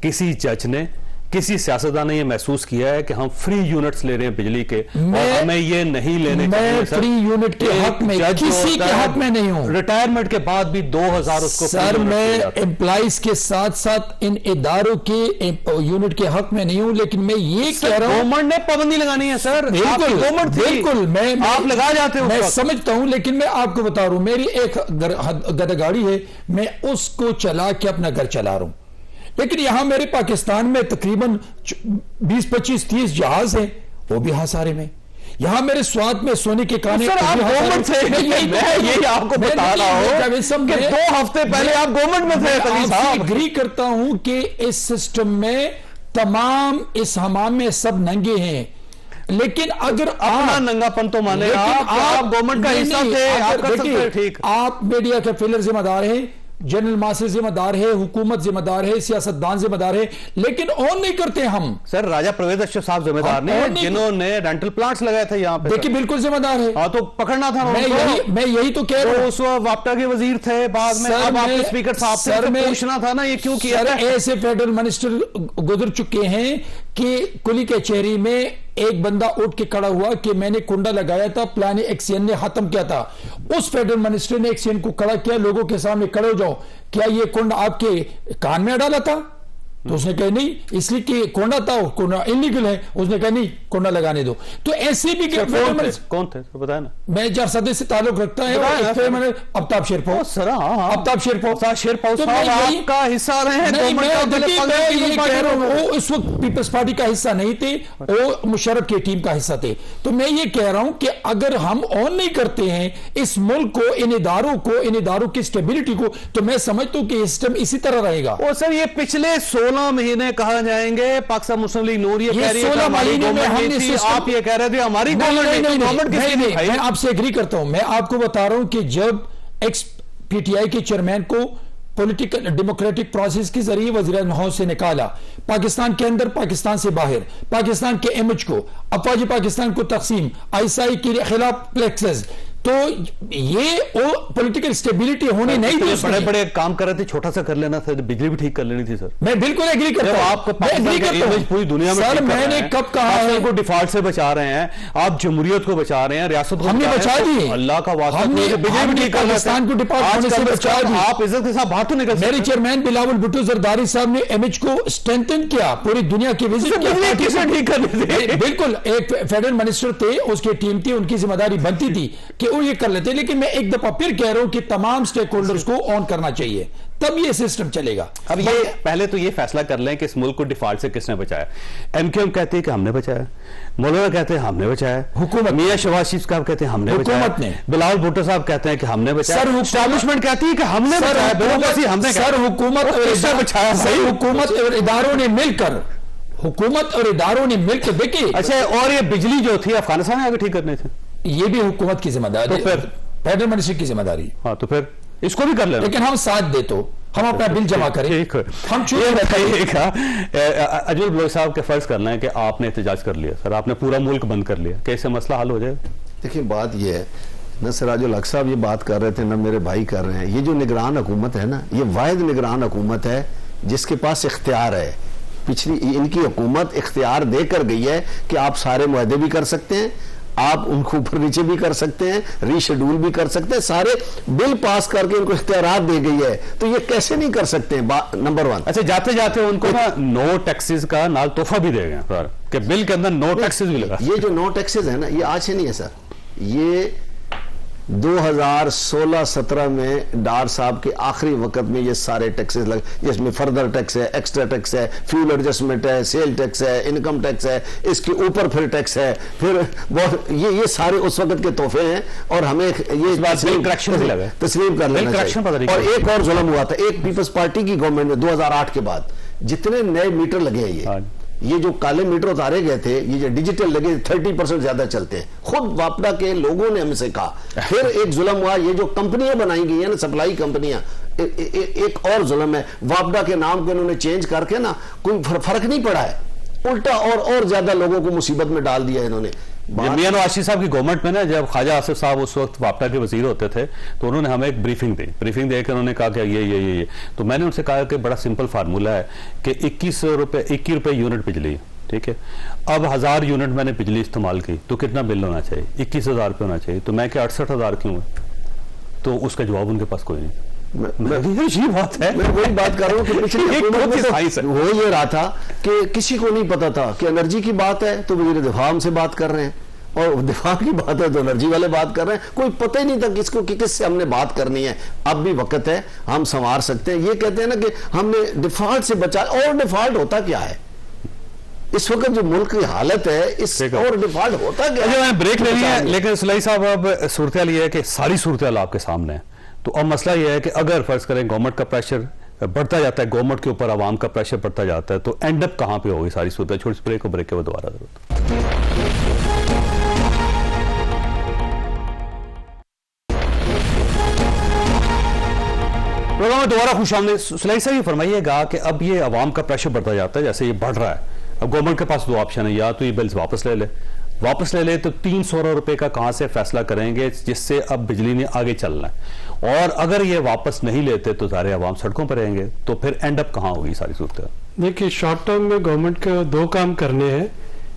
किसी जज ने, किसी सियासतदान ने ये महसूस किया है कि हम फ्री यूनिट्स ले रहे हैं बिजली के और हमें ये नहीं लेने चाहिए? मैं फ्री यूनिट के हक में किसी के हक में नहीं हूं। रिटायरमेंट के बाद भी 2000 उसको सर, मैं एम्प्लॉइज के साथ साथ इन इदारों के यूनिट के हक में नहीं हूं, लेकिन मैं ये कह रहा हूं गवर्नमेंट ने पाबंदी लगानी है सर। बिल्कुल बिल्कुल, मैं आप लगा जाते हो, मैं समझता हूं, लेकिन मैं आपको बता रहा हूं, मेरी एक गधा गाड़ी है, मैं उसको चला के अपना घर चला रहा हूं, लेकिन यहां मेरे पाकिस्तान में तकरीबन 20, 25, 30 जहाज हैं, वो भी हासारे में। यहां मेरे स्वाद में सोने के काने, सर आप गवर्नमेंट से, मैं यही आपको बता रहा हूं कि 2 हफ्ते पहले आप गवर्नमेंट में थे। मैं एग्री करता हूं कि इस सिस्टम में तमाम इस हमाम में सब नंगे हैं, लेकिन अगर अपना नंगापन तो माने आप गवर्नमेंट का हिस्सा थे, आप कर सकते हैं, ठीक। आप मीडिया के फिलर जिम्मेदार हैं, जनरल मास्टर जिम्मेदार है, हुकूमत जिम्मेदार है, सियासतदान जिम्मेदार है, लेकिन ऑन नहीं करते हम। सर राजा परवेज अशरफ साहब जिम्मेदार नहीं, जिन्होंने रेंटल प्लांट्स लगाए थे यहाँ पे। देखिए बिल्कुल जिम्मेदार है। हाँ तो पकड़ना था। मैं यही तो कह रहा हूँ। उस वापटा के वजीर थे, बाद में अब आपके स्पीकर साहब से तो पूछना था ना ये क्यों किया। ऐसे फेडरल मिनिस्टर गुजर चुके हैं कि कुली कचहरी में एक बंदा उठ के खड़ा हुआ कि मैंने कुंडा लगाया था, प्लान एक्सीएन ने खत्म किया था। उस फेडरल मिनिस्टर ने एक्सीएन को खड़ा किया, लोगों के सामने खड़े हो जाओ, क्या ये कुंडा आपके कान में डाला था? तो उसने कहा नहीं, इसलिए कि कोंडा था, कोंडा इलीगल है। उसने कहा नहीं, कोंडा लगाने दो। तो ऐसे भी कौन थे तो बताया ना। मैं जारसदे से ताल्लुक रखता है अफ्ताब शेरपो, सर अफ्ताब शेरपो का हिस्सा रहे हैं। वो उस वक्त पीपल्स पार्टी का हिस्सा नहीं थे, वो मुशर्रफ की टीम का हिस्सा थे। तो मैं ये कह रहा हूं कि अगर हम ऑन नहीं करते हैं इस मुल्क को, इन इदारों की स्टेबिलिटी को, तो मैं समझता हूं कि सिस्टम इसी तरह रहेगा। और सर ये पिछले 16 महीने कहा जाएंगे पाकिस्तान मुस्लिम लीग नूर ये कह रही है 16 महीने में हमने, आप ये कह रहे थे हमारी गवर्नमेंट। मैं आपसे एग्री करता हूं। मैं आपको बता रहा हूं कि जब एक्स पीटीआई के चेयरमैन को पॉलिटिकल डेमोक्रेटिक प्रोसेस के जरिए वज़ीर हाउस से निकाला, पाकिस्तान के अंदर, पाकिस्तान से बाहर, पाकिस्तान के इमेज को, अफवाज पाकिस्तान को तकसीम, आईएसआई के खिलाफ प्लेक्सेस, तो ये वो पॉलिटिकल स्टेबिलिटी होनी नहीं थी। बड़े बड़े काम कर रहे थे, छोटा सा कर लेना था, बिजली भी ठीक कर लेनी थी सर। मैं बिल्कुल एग्री करता हूं। आप पूरी दुनिया में सर मैंने कब कहा है को डिफॉल्ट से बचा रहे हैं, आप जमहूरियत को बचा रहे हैं, रियासत को हमने बचा दी। अल्लाह का वास्ता बिजली भी ठीक कर पाकिस्तान को डिफॉल्ट होने से बचा दी। आप इज्जत के साथ बाहर तो निकल। मेरे चेयरमैन बिलावल भुट्टो जरदारी साहब ने इमेज को स्ट्रेंथन किया, पूरी दुनिया की विजिट किया, ठीक कर लेते। बिल्कुल एक फेडरल मिनिस्टर थे, उसकी टीम थी, उनकी जिम्मेदारी बनती थी कि वो ये कर लेते। लेकिन मैं एक दफा फिर कह रहा हूं कि तमाम स्टेक होल्डर्स को ऑन करना चाहिए, तब ये सिस्टम चलेगा। अब ये पहले तो ये फैसला कर लें कि इस मुल्क को डिफॉल्ट से किसने बचाया। एमक्यूएम कहती है कि हमने बचाया, मौलाना कहते हैं हमने बचाया, हुकूमत, मियां शहबाज शरीफ साहब कहते हैं हमने हुकूमत ने, बिलावल भुट्टो साहब कहते हैं कि हमने बचाया, सर एस्टैब्लिशमेंट कहती है कि हमने बचाया, हमने सर हुकूमत बचाया। सही, हुकूमत और इदारों ने मिलकर, हुकूमत और इदारों ने मिलकर, देखिए अच्छा। और ये बिजली जो थी अफगानिस्तान में आगे ठीक करने थे, ये भी हुकूमत की जिम्मेदारी, तो फिर फेडरल मिनिस्ट्री की जिम्मेदारी। हाँ तो फिर इसको भी कर लेना, लेकिन हम साथ दे तो हम अपना बिल जमा करें। हम अजमल बलोच साहब के फर्ज करना है कि आपने एहतजाज कर लिया सर, आपने पूरा मुल्क बंद कर लिया, कैसे मसला हल हो जाएगा? देखिए बात यह है, न सिराजुल हक साहब ये बात कर रहे थे, न मेरे भाई कर रहे हैं, ये जो निगरान हुकूमत है ना, ये वाहिद निगरान हुकूमत है जिसके पास इख्तियार है। पिछली इनकी हुकूमत इख्तियार देकर गई है कि आप सारे मुआहदे भी कर सकते हैं, आप उनको ऊपर नीचे भी कर सकते हैं, रीशेड्यूल भी कर सकते हैं, सारे बिल पास करके इनको इख्तियारात दे गई है, तो ये कैसे नहीं कर सकते हैं? नंबर 1। अच्छा, जाते जाते उनको ना नो टैक्सेस का नाल तोहफा भी देगा सर, कि बिल के अंदर नो टैक्सेस भी लगा। ये जो नो टैक्सेस है ना, ये आज से नहीं है सर, ये 2016-17 में डार साहब के आखिरी वक्त में ये सारे टैक्सेस लगे, जिसमें फर्दर टैक्स है, एक्स्ट्रा टैक्स है, फ्यूल एडजस्टमेंट है, सेल टैक्स है, इनकम टैक्स है, इसके ऊपर फिर टैक्स है, फिर बहुत ये सारे उस वक्त के तोहफे हैं और हमें ये तस्लीम कर लेना चाहिए। और एक और जुल्म हुआ था, एक पीपल्स पार्टी की गवर्नमेंट में 2008 के बाद जितने नए मीटर लगे हैं, ये जो काले मीटर उतारे गए थे, ये जो डिजिटल लगे 30% ज्यादा चलते हैं, खुद वापडा के लोगों ने हमसे कहा। फिर एक जुल्म हुआ, ये जो कंपनियां बनाई गई है ना, सप्लाई कंपनियां, एक और जुल्म है, वापडा के नाम को इन्होंने चेंज करके ना कोई फर्क नहीं पड़ा है, उल्टा और ज्यादा लोगों को मुसीबत में डाल दिया इन्होंने। जब मियां नवाज साहब की गवर्नमेंट में ना, जब ख्वाजा आसिफ साहब उस वक्त वापटा के वजीर होते थे, तो उन्होंने हमें एक ब्रीफिंग देकर उन्होंने कहा कि ये तो मैंने उनसे कहा कि बड़ा सिंपल फार्मूला है कि 21 रुपए यूनिट बिजली, ठीक है, अब 1000 यूनिट मैंने बिजली इस्तेमाल की तो कितना बिल होना चाहिए? 21,000 रुपये होना चाहिए। तो मैं क्या 68,000 क्यों है? तो उसका जवाब उनके पास कोई नहीं। ये बात है, मैं वही बात कर रहा हूँ कि पिछली हुकूमत में तो हो ये रहा था कि किसी को नहीं पता था कि एनर्जी की बात है तो वजीर दिफा हमसे बात कर रहे हैं, और दिफा की बात है तो एनर्जी वाले बात कर रहे हैं। कोई पता ही नहीं था किसको कि किससे हमने बात करनी है। अब भी वक्त है, हम संवार सकते हैं। ये कहते हैं ना कि हमने डिफॉल्ट से बचा, और डिफॉल्ट होता क्या है इस वक्त जो मुल्क की हालत है, इस और डिफॉल्ट होता क्या है? मैंने ब्रेक ले लिया है, लेकिन सुलई साहब अब सूरत हाल ये है कि सारी सूरत हाल आपके सामने है। तो अब मसला ये है कि अगर फर्ज करें गवर्नमेंट का प्रेशर बढ़ता जाता है, गवर्नमेंट के ऊपर आवाम का प्रेशर बढ़ता जाता है, तो एंड अप कहां पे होगी सारी सूरत? छोटी सी ब्रेक को, ब्रेक के बाद दोबारा जरूरत। प्रोग्राम में दोबारा खुशामदीद। सुलई साहब ये फरमाइएगा कि अब ये आवाम का प्रेशर बढ़ता जाता है, जैसे ये बढ़ रहा है, अब गवर्नमेंट के पास दो ऑप्शन है, या तो ये बिल्स वापस ले ले तो 300 रुपए का कहां से फैसला करेंगे जिससे अब बिजली ने आगे चलना है, और अगर ये वापस नहीं लेते तो सारे आवाम सड़कों पर रहेंगे, तो फिर एंड अप कहां होगी सारी सूरत? देखिए, शॉर्ट टर्म में गवर्नमेंट को दो काम करने हैं।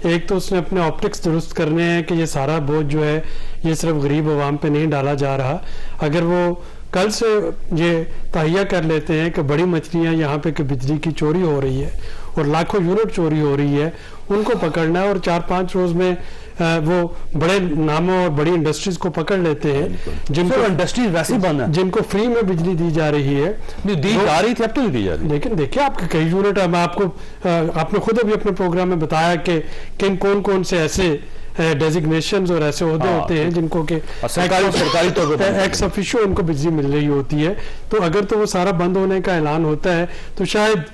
एक तो उसने अपने ऑप्टिक्स दुरुस्त करने हैं कि ये सारा बोझ जो है ये सिर्फ गरीब आवाम पे नहीं डाला जा रहा। अगर वो कल से ये तहिया कर लेते हैं कि बड़ी मछलियां यहाँ पे कि बिजली की चोरी हो रही है और लाखों यूनिट चोरी हो रही है, उनको पकड़ना है, और 4-5 रोज में वो बड़े नामों और बड़ी इंडस्ट्रीज को पकड़ लेते हैं जिनको इंडस्ट्रीज वैसे बंद है, जिनको फ्री में बिजली दी जा रही है। दी जा रही थी, अब तो नहीं दी जा रही। लेकिन देखिए, आपके कई यूनिट है, मैं आपने खुद अभी अपने प्रोग्राम में बताया कि कौन से ऐसे डेजिग्नेशंस और ऐसे ओहदे होते हैं जिनको कि सरकारी तौर पर एक्स ऑफिशियो उनको बिजली मिल रही होती है। तो अगर तो वो सारा बंद होने का ऐलान होता है तो शायद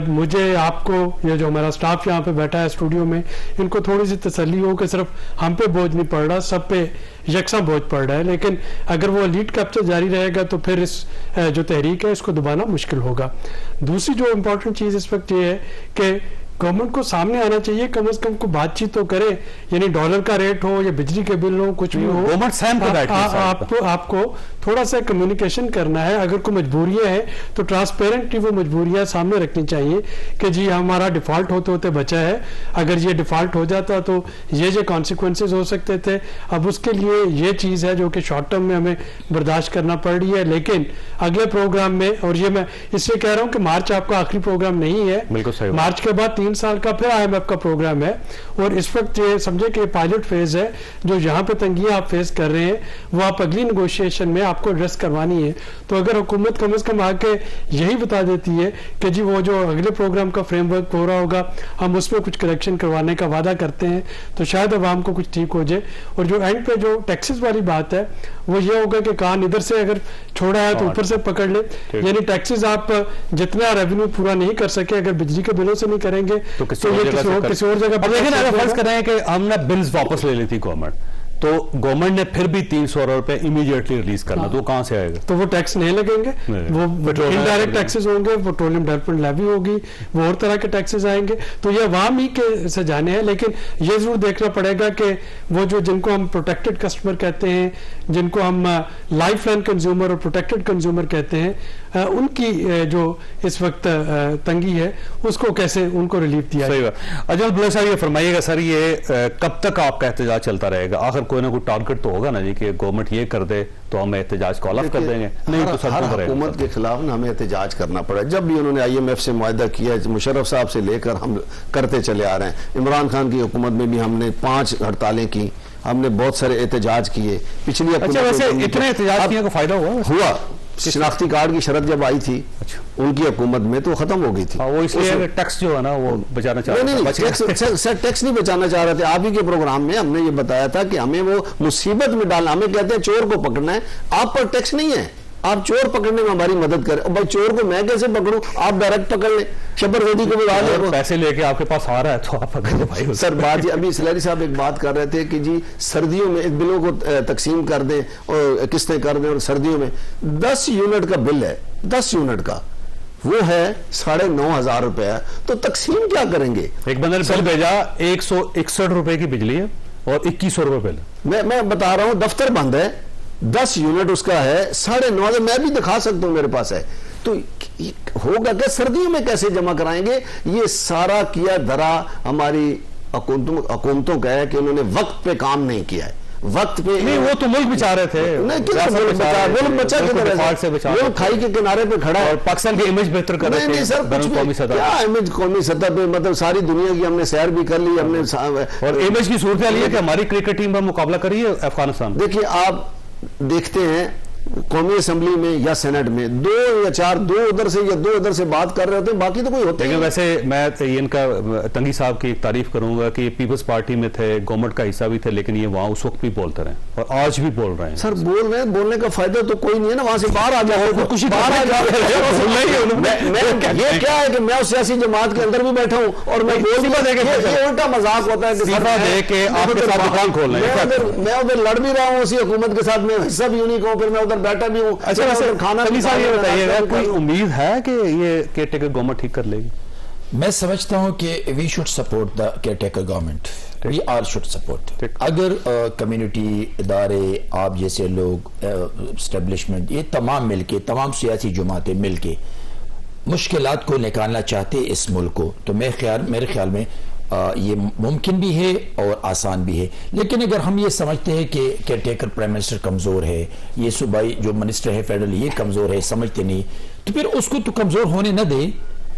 मुझे, आपको, ये जो हमारा स्टाफ यहाँ पे बैठा है स्टूडियो में, इनको थोड़ी सी तसल्ली हो कि सिर्फ हम पे बोझ नहीं पड़ रहा, सब पे यकसा बोझ पड़ रहा है। लेकिन अगर वो लीड कैप्चर जारी रहेगा तो फिर इस जो तहरीक है इसको दबाना मुश्किल होगा। दूसरी जो इम्पोर्टेंट चीज़ इस वक्त ये है कि गवर्नमेंट को सामने आना चाहिए, कम से कम को बातचीत तो करे, यानी डॉलर का रेट हो या बिजली के बिल हो, कुछ भी हो, गवर्नमेंट सहम पे बैठ के आपको थोड़ा सा कम्युनिकेशन करना है। अगर कोई मजबूरियां हैं तो ट्रांसपेरेंटली वो मजबूरियां सामने रखनी चाहिए कि जी हमारा डिफॉल्ट होते होते बचा है, अगर ये डिफॉल्ट हो जाता तो ये कॉन्सिक्वेंसेज हो सकते थे, अब उसके लिए ये चीज़ है जो कि शॉर्ट टर्म में हमें बर्दाश्त करना पड़ रही है। लेकिन अगले प्रोग्राम में, और ये मैं इसलिए कह रहा हूँ कि मार्च आपका आखिरी प्रोग्राम नहीं है, मार्च के बाद 3 साल का फिर IMF का प्रोग्राम है, और इस वक्त ये समझे कि पायलट फेज है। जो यहाँ पे तंगियां आप फेस कर रहे हैं वो आप अगली नेगोशिएशन में आपको एड्रेस करवानी है। तो अगर हुकूमत कम से कम आके यही बता देती है कि जी वो जो अगले प्रोग्राम का फ्रेमवर्क हो रहा होगा हम उसमें कुछ करेक्शन करवाने का वादा करते हैं, तो शायद आवाम को कुछ ठीक हो जाए। और जो एंड पे जो टैक्सेस वाली बात है वो ये होगा कि कान इधर से अगर छोड़ा है तो ऊपर से पकड़ ले, यानी टैक्सेस आप जितना रेवेन्यू पूरा नहीं कर सके अगर बिजली के बिलों से नहीं करेंगे तो ये किसी और जगह पर। लेकिन अगर फर्ज कर रहे हैं कि हमने बिल्स वापस ले ली थी गवर्नमेंट, तो गवर्नमेंट ने फिर भी 300 रुपए इमीडिएटली रिलीज करना, तो कहां से आएगा? तो वो टैक्स नहीं लगेंगे, वो इनडायरेक्ट टैक्सेस होंगे, पेट्रोलियम डेवलपमेंट लेवी होगी, वो और तरह के टैक्सेस आएंगे। तो ये अवाम ही के से जाने हैं। लेकिन ये जरूर देखना पड़ेगा कि वो जो जिनको हम प्रोटेक्टेड कस्टमर कहते हैं, जिनको हम लाइफ लाइन कंज्यूमर और प्रोटेक्टेड कंज्यूमर कहते हैं, उनकी जो इस वक्त तंगी है उसको कैसे उनको रिलीफ दिया जाए। अजमल बुल्ला साहब ये फरमाइएगा सर, ये कब तक आपका एहतजाज चलता रहेगा? आखिर कोई ना कोई टारगेट तो होगा ना जी कि गवर्नमेंट ये कर दे तो हम एहतजाज कॉल ऑफ कर देंगे, नहीं तो हर हुकूमत के खिलाफ ना हमें एहतजाज करना पड़ा। जब भी उन्होंने IMF से मुआहदा किया, मुशर्रफ साहब से लेकर हम करते चले आ रहे हैं। इमरान खान की हुकूमत में भी हमने 5 हड़तालें की, हमने बहुत सारे एहतजाज किए। पिछली वैसे इतने एहतजाज किए को फायदा हुआ? शिनाख्ती कार्ड की शरत जब आई थी उनकी हुकूमत में तो खत्म हो गई थी। वो इसलिए टैक्स जो है ना वो बचाना चाह रहे थे। टैक्स नहीं बचाना चाह रहे थे। आप ही के प्रोग्राम में हमने ये बताया था कि हमें वो मुसीबत में डालना, हमें कहते हैं चोर को पकड़ना है, आप पर टैक्स नहीं है, आप चोर पकड़ने में हमारी मदद करें। और भाई चोर को मैं कैसे पकड़ूं? आप डायरेक्ट पकड़ ले, शबर वेदी को बुला ले, पैसे लेके आपके पास आ रहा है तो आप पकड़ ले भाई। सर बात अभी सलैरी साहब एक बात कर रहे थे कि जी सर्दियों में बिलों को तकसीम कर दें और किस्तें कर दें, और सर्दियों में 10 यूनिट का बिल है, 10 यूनिट का वो है 9,500 रुपए है, तो तकसीम क्या करेंगे? एक बंदे ने बिल भेजा 161 रुपए की बिजली है, اور 2100 روپے بل. میں بتا رہا ہوں دفتر بند ہے, 10 یونٹ اس کا ہے, 9.5 میں بھی دکھا سکتا ہوں میرے پاس ہے. تو ہوگا کہ سردیوں میں کیسے جمع کرائیں گے؟ یہ سارا کیا دھرا ہماری حکومتوں کا ہے کہ انہوں نے وقت پہ کام نہیں کیا ہے. وقت پہ نہیں, وہ تو ملک بچا رہے تھے. ملک بچا کدھر ہے؟ کھائی کے کنارے پہ کھڑا ہے. اور پاکستان کی امیج بہتر کر رہے تھے. نہیں سر, کیا امیج قومی سطح پہ, مطلب ساری دنیا کی ہم نے سیر بھی کر لی, ہم نے اور امیج کی صورت یہ ہے کہ ہماری کرکٹ ٹیم پر مقابلہ کری ہے افغانستان. دیکھیے آپ دیکھتے ہیں قومی اسمبلی میں یا سینٹ میں 2 یا 4 2 ادھر سے یا 2 ادھر سے بات کر رہے ہوتے ہیں, باقی تو کوئی ہوتے ہیں. لیکن ویسے میں ان کا تنگی صاحب کی تعریف کروں گا کہ یہ پیپلز پارٹی میں تھے, گورنمنٹ کا حصہ بھی تھے, لیکن یہ وہاں اس وقت بھی بولتے رہے اور آج بھی بول رہے ہیں. سر بول رہے ہیں, بولنے کا فائدہ تو کوئی نہیں ہے نا, وہاں سے باہر آ جاؤ, باہر آ جاؤ. یہ کیا ہے کہ میں اس سیاسی جماعت کے اندر بھی بیٹھا ہوں اور میں الٹا مذاق ہوتا ہے کہ میں ادھر لڑ بھی رہا ہوں اسی حکومت کے ساتھ, میں حصہ بھی انہیں کو, پھر میں ادھر بیٹھا بھی ہوں. کھانا یہ بتائیے گا, کوئی امید ہے کہ یہ کیئر ٹیکر گورنمنٹ ٹھیک کر لے گی؟ میں سمجھتا ہوں کہ we should support the caretaker government, we all should support. اگر کمیونٹی, ادارے, آپ جیسے لوگ, اسٹیبلشمنٹ, یہ تمام مل کے, تمام سیاسی جماعتیں مل کے مشکلات کو نکالنا چاہتے اس ملک کو, تو میرے خیال میں یہ ممکن بھی ہے اور آسان بھی ہے. لیکن اگر ہم یہ سمجھتے ہیں کہ کیئر ٹیکر پرائم منسٹر کمزور ہے, یہ صوبائی جو منسٹر ہے فیڈرل یہ کمزور ہے, سمجھتے نہیں, تو پھر اس کو تو کمزور ہونے نہ دیں,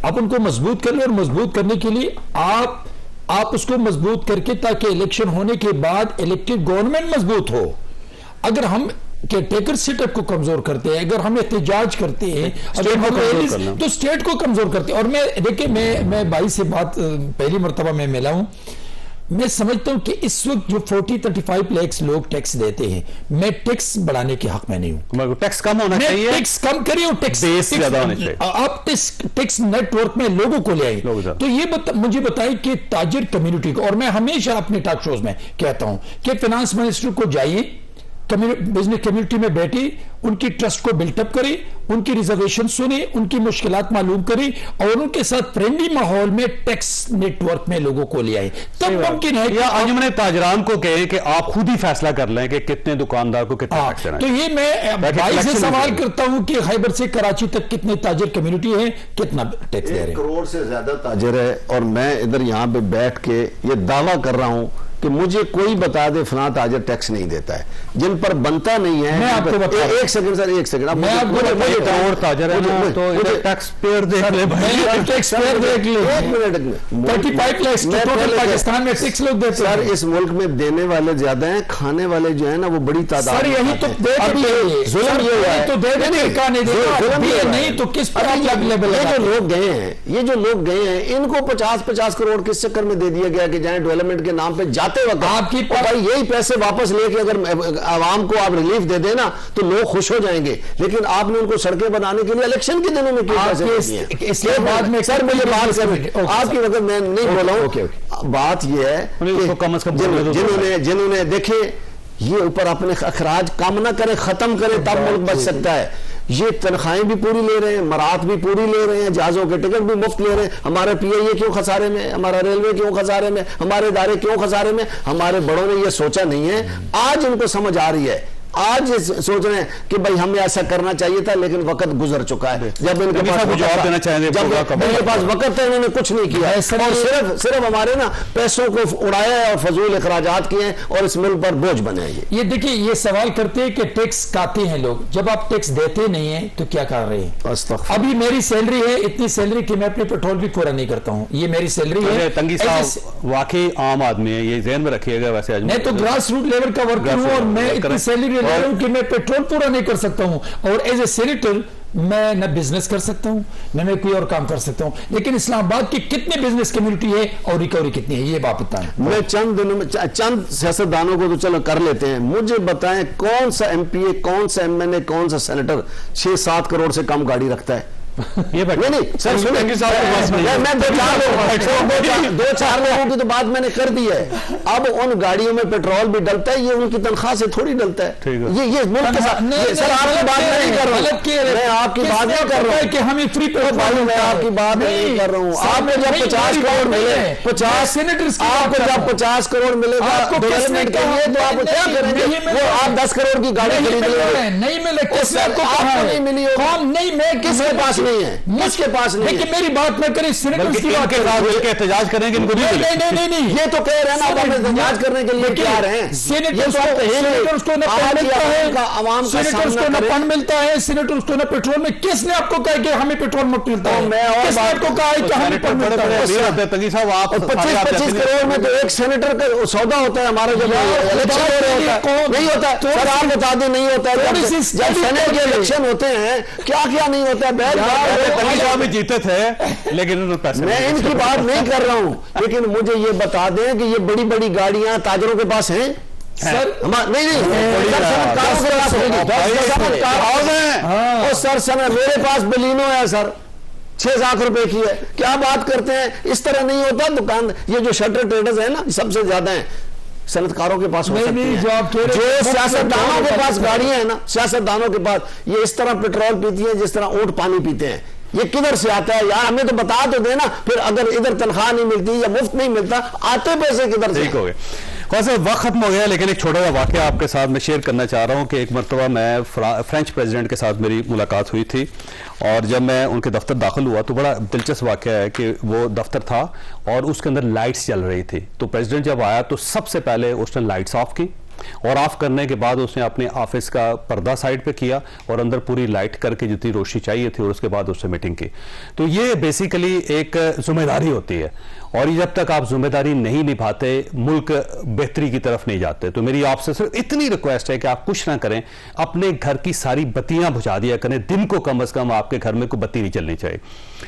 آپ ان کو مضبوط کر لیں. اور مضبوط کرنے کے لیے آپ اس کو مضبوط کر کے, تاکہ الیکشن ہونے کے بعد الیکٹڈ گورنمنٹ مضبوط ہو. اگر ہم کہ ٹیکر سیٹ اپ کو کمزور کرتے ہیں, اگر ہم احتجاج کرتے ہیں تو اسٹیٹ کو کمزور کرتے ہیں. اور میں دیکھیں, میں بھائی سے بات پہلی مرتبہ میں ملا ہوں, میں سمجھتا ہوں کہ اس وقت جو 40-35 لاکھ لوگ ٹیکس دیتے ہیں, میں ٹیکس بڑھانے کے حق میں نہیں ہوں. ٹیکس کم ہونا چاہیے, ٹیکس کم کریں اور ٹیکس زیادہ ہونا چاہیے. آپ ٹیکس نیٹ ورک میں لوگوں کو لے آئیں. تو یہ مجھے بتائیں کہ تاجر کمیونٹی کو, اور میں ہمیشہ اپنے ٹاک شوز میں کہتا ہوں کہ فائنانس منسٹر کو جائیے, بزنس کمیونٹی میں بیٹھے, ان کی ٹرسٹ کو بلٹ اپ کریں, ان کی ریزرویشن سنیں, ان کی مشکلات معلوم کریں, اور ان کے ساتھ فرینڈلی ماحول میں ٹیکس نیٹ ورک میں لوگوں کو لے آئیں. تب ممکن ہے یا انجمن تاجران کو کہیں کہ آپ خود ہی فیصلہ کر لیں کہ کتنے دکاندار کو کتنا ٹیکس دینا ہے. تو یہ میں بھائی سے سوال کرتا ہوں کہ خیبر سے کراچی تک کتنے تاجر کمیونٹی ہیں, کتنا ٹیکس دے رہے ہیں؟ 1 کروڑ سے زیادہ تاجر ہے, اور میں ادھر یہاں پہ بیٹھ کے یہ دعویٰ کر رہا ہوں کہ مجھے کوئی بتا دے فلاں تاجر ٹیکس نہیں دیتا ہے. جن پر بنتا نہیں ہے, میں آپ کو بتا, ایک سیکنڈ سر, ایک سیکنڈ, میں آپ کو کروڑ تاجر ہے تو ٹیکس پیئر دیکھ لے, ٹیکس پیئر دیکھ لے. 1 منٹ, 35 لاکھ ٹوٹل پاکستان میں 6 لوگ دیتے ہیں. سر اس ملک میں دینے والے زیادہ ہیں, کھانے والے جو ہیں نا وہ بڑی تعداد. سر یہی تو ظلم یہ ہوا ہے, تو دے دے نہیں تو کس پر لیبل. یہ جو لوگ گئے ہیں, یہ جو لوگ گئے ہیں, ان کو 50 کروڑ کس چکر میں دے دیا گیا کہ جائیں ڈیولپمنٹ کے نام پہ جاتے وقت آپ کی بھائی یہی پیسے واپس لے کے اگر عوام کو آپ ریلیف دے دیں نا تو لوگ خوش ہو جائیں گے. لیکن آپ نے ان کو سڑکیں بنانے کے لیے الیکشن کے دنوں میں کیوں پیسے دیے ہیں؟ اس کے بعد میں سر مجھے بات کر, آپ کی وقت میں نہیں بولا ہوں, بات یہ ہے جنہوں نے دیکھے یہ اوپر اپنے اخراج کم نہ کرے, ختم کرے, تب ملک بچ سکتا ہے. یہ تنخواہیں بھی پوری لے رہے ہیں, مرات بھی پوری لے رہے ہیں, جہازوں کے ٹکٹ بھی مفت لے رہے ہیں. ہمارا پی آئی اے کیوں خسارے میں, ہمارا ریلوے کیوں خسارے میں, ہمارے ادارے کیوں خسارے میں؟ ہمارے بڑوں نے یہ سوچا نہیں ہے, آج ان کو سمجھ آ رہی ہے, آج سوچ رہے ہیں کہ بھائی ہمیں ایسا کرنا چاہیے تھا, لیکن وقت گزر چکا ہے. جب ان کے پاس جواب دینا چاہیے, جب ان کے پاس وقت تھا انہوں نے کچھ نہیں کیا, اور صرف ہمارے نا پیسوں کو اڑایا ہے اور فضول اخراجات کیے ہیں اور اس ملک پر بوجھ بنے ہیں. یہ دیکھیں, یہ سوال کرتے ہیں کہ ٹیکس کاتے ہیں لوگ, جب آپ ٹیکس دیتے نہیں ہیں تو کیا کر رہے ہیں؟ ابھی میری سیلری ہے اتنی سیلری کہ میں اپنے پیٹرول بھی پورا نہیں کرتا ہوں, یہ میری سیلری ہے. تنگی صاحب واقعی عام آدمی ہے, یہ ذہن میں رکھیے گا. ویسے میں تو گراس روٹ لیول کا ورکر ہوں اور میں اتنی سیلری لے رہا ہوں کہ میں پیٹرول پورا نہیں کر سکتا ہوں, اور ایز اے سینیٹر میں نہ بزنس کر سکتا ہوں نہ میں کوئی اور کام کر سکتا ہوں. لیکن اسلام آباد کی کتنے بزنس کمیونٹی ہے اور ریکوری کتنی ہے, یہ بات بتائیں. میں چند دنوں میں چند سیاستدانوں کو تو چلو کر لیتے ہیں, مجھے بتائیں کون سا ایم پی اے, کون سا ایم این اے, کون سا سینیٹر 6-7 کروڑ سے کم گاڑی رکھتا ہے؟ ये नहीं सर सुनिए, मैं दो चार लोगों की तो बात मैंने कर दी है। अब उन गाड़ियों में पेट्रोल भी डलता है, ये उनकी तनख्वाह से थोड़ी डलता है। ये मुल्क के साथ सर आपकी बात नहीं कर रहा हूँ, मैं आपकी बात नहीं कर रहा हूँ कि हमें फ्री भाई, मैं आपकी बात नहीं कर रहा हूँ। आपको जब 50 करोड़ मिले, 50 सेनेटर्स आपको जब 50 करोड़ मिलेगा डेवलपमेंट के लिए, तो आप क्या करेंगे? वो आप 10 करोड़ की गाड़ी खरीद लेंगे, नहीं मिले, किसने आपको आपको नहीं मिली होगी, नहीं मैं किसके पास नहीं है, किसके पास नहीं है? मेरी बात मैं करें, सेनेटर्स की बात के साथ मिलकर एहतजाज करेंगे, इनको नहीं ये तो कह रहे हैं ना, आप एहतजाज करने के लिए तैयार हैं। सेनेटर्स को न फंड मिलता है, सेनेटर्स को न फंड मिलता है, सेनेटर्स को न पेट्रोल में। किसने आपको कहा कि हमें पेट्रोल मुफ्त मिलता है? मैं और किसने आपको कहा है कि हमें फंड मिलता है? तंगी साहब, आप 25 करोड़ में तो एक सेनेटर का सौदा होता है हमारा, जब इलेक्शन होता है नहीं होता है। सर आप बता दें नहीं होता है, जब सेनेट के इलेक्शन होते हैं क्या क्या नहीं होता है। तंगी साहब भी जीते थे, लेकिन मैं इनकी बात नहीं कर रहा हूं, लेकिन मुझे ये बता दें कि ये बड़ी बड़ी गाड़ियां ताजरों के पास हैं सर? नहीं सर समय मेरे पास बलिनो है सर, 6 लाख रुपए की है। क्या बात करते हैं, इस तरह नहीं होता। दुकान ये जो शटर ट्रेडर्स है ना, सबसे ज्यादा है सनतकारों के पास हो सकती है। जो सियासतदानों के पास गाड़ियां हैं ना, सियासतदानों के पास ये इस तरह पेट्रोल पीती है जिस तरह ऊंट पानी पीते हैं। ये किधर से आता है यार, हमें तो बता तो देना। फिर अगर इधर तनख्वाह नहीं मिलती या मुफ्त नहीं मिलता, आते पैसे किधर से? ठीक हो गए। वैसे वक्त खत्म हो गया, लेकिन एक छोटा सा वाकया आपके साथ मैं शेयर करना चाह रहा हूं कि एक मरतबा मैं फ्रेंच प्रेसिडेंट के साथ मेरी मुलाकात हुई थी, और जब मैं उनके दफ्तर दाखिल हुआ तो बड़ा दिलचस्प वाकया है कि वो दफ्तर था और उसके अंदर लाइट्स चल रही थी। तो प्रेसिडेंट जब आया तो सबसे पहले उसने लाइट्स ऑफ की, और ऑफ करने के बाद उसने अपने ऑफिस का पर्दा साइड पे किया और अंदर पूरी लाइट करके जितनी रोशनी चाहिए थी, और उसके बाद उससे मीटिंग की। तो ये बेसिकली एक जिम्मेदारी होती है, और जब तक आप जिम्मेदारी नहीं निभाते मुल्क बेहतरी की तरफ नहीं जाते। तो मेरी आपसे सिर्फ इतनी रिक्वेस्ट है कि आप कुछ ना करें, अपने घर की सारी बत्तियां बुझा दिया करें। दिन को कम से कम आपके घर में कोई बत्ती नहीं चलनी चाहिए।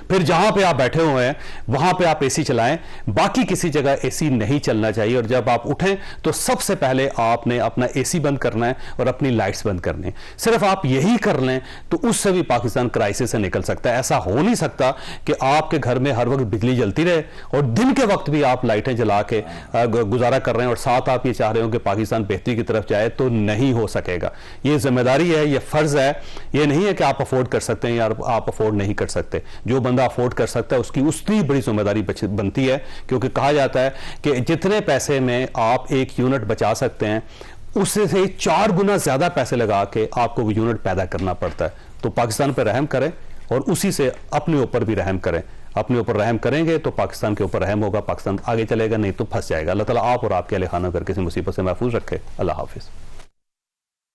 फिर जहां पे आप बैठे हुए हैं वहां पे आप एसी चलाएं, बाकी किसी जगह एसी नहीं चलना चाहिए। और जब आप उठें तो सबसे पहले आपने अपना एसी बंद करना है और अपनी लाइट्स बंद करनी है। सिर्फ आप यही कर लें तो उससे भी पाकिस्तान क्राइसिस से निकल सकता है। ऐसा हो नहीं सकता कि आपके घर में हर वक्त बिजली जलती रहे और दिन के वक्त भी आप लाइटें जला के गुजारा कर रहे हैं, और साथ आप ये चाह रहे हो कि पाकिस्तान बेहतरी की तरफ जाए, तो नहीं हो सकेगा। ये जिम्मेदारी है, ये फर्ज है। ये नहीं है कि आप अफोर्ड कर सकते हैं या आप अफोर्ड नहीं कर सकते। जो बंदा अफोर्ड कर सकता है उसकी उतनी बड़ी जिम्मेदारी बनती है, क्योंकि कहा जाता है कि जितने पैसे में आप एक यूनिट बचा सकते हैं, उससे से 4 गुना ज्यादा पैसे लगा के आपको वो यूनिट पैदा करना पड़ता है। तो पाकिस्तान पर रहम करें और उसी से अपने ऊपर भी रहम करें। अपने ऊपर रहम करेंगे तो पाकिस्तान के ऊपर रहम होगा, पाकिस्तान आगे चलेगा, नहीं तो फंस जाएगा। अल्लाह ताला आप और आपके अहले खाना कर किसी मुसीबत से महफूज रखे। अल्लाह हाफिज।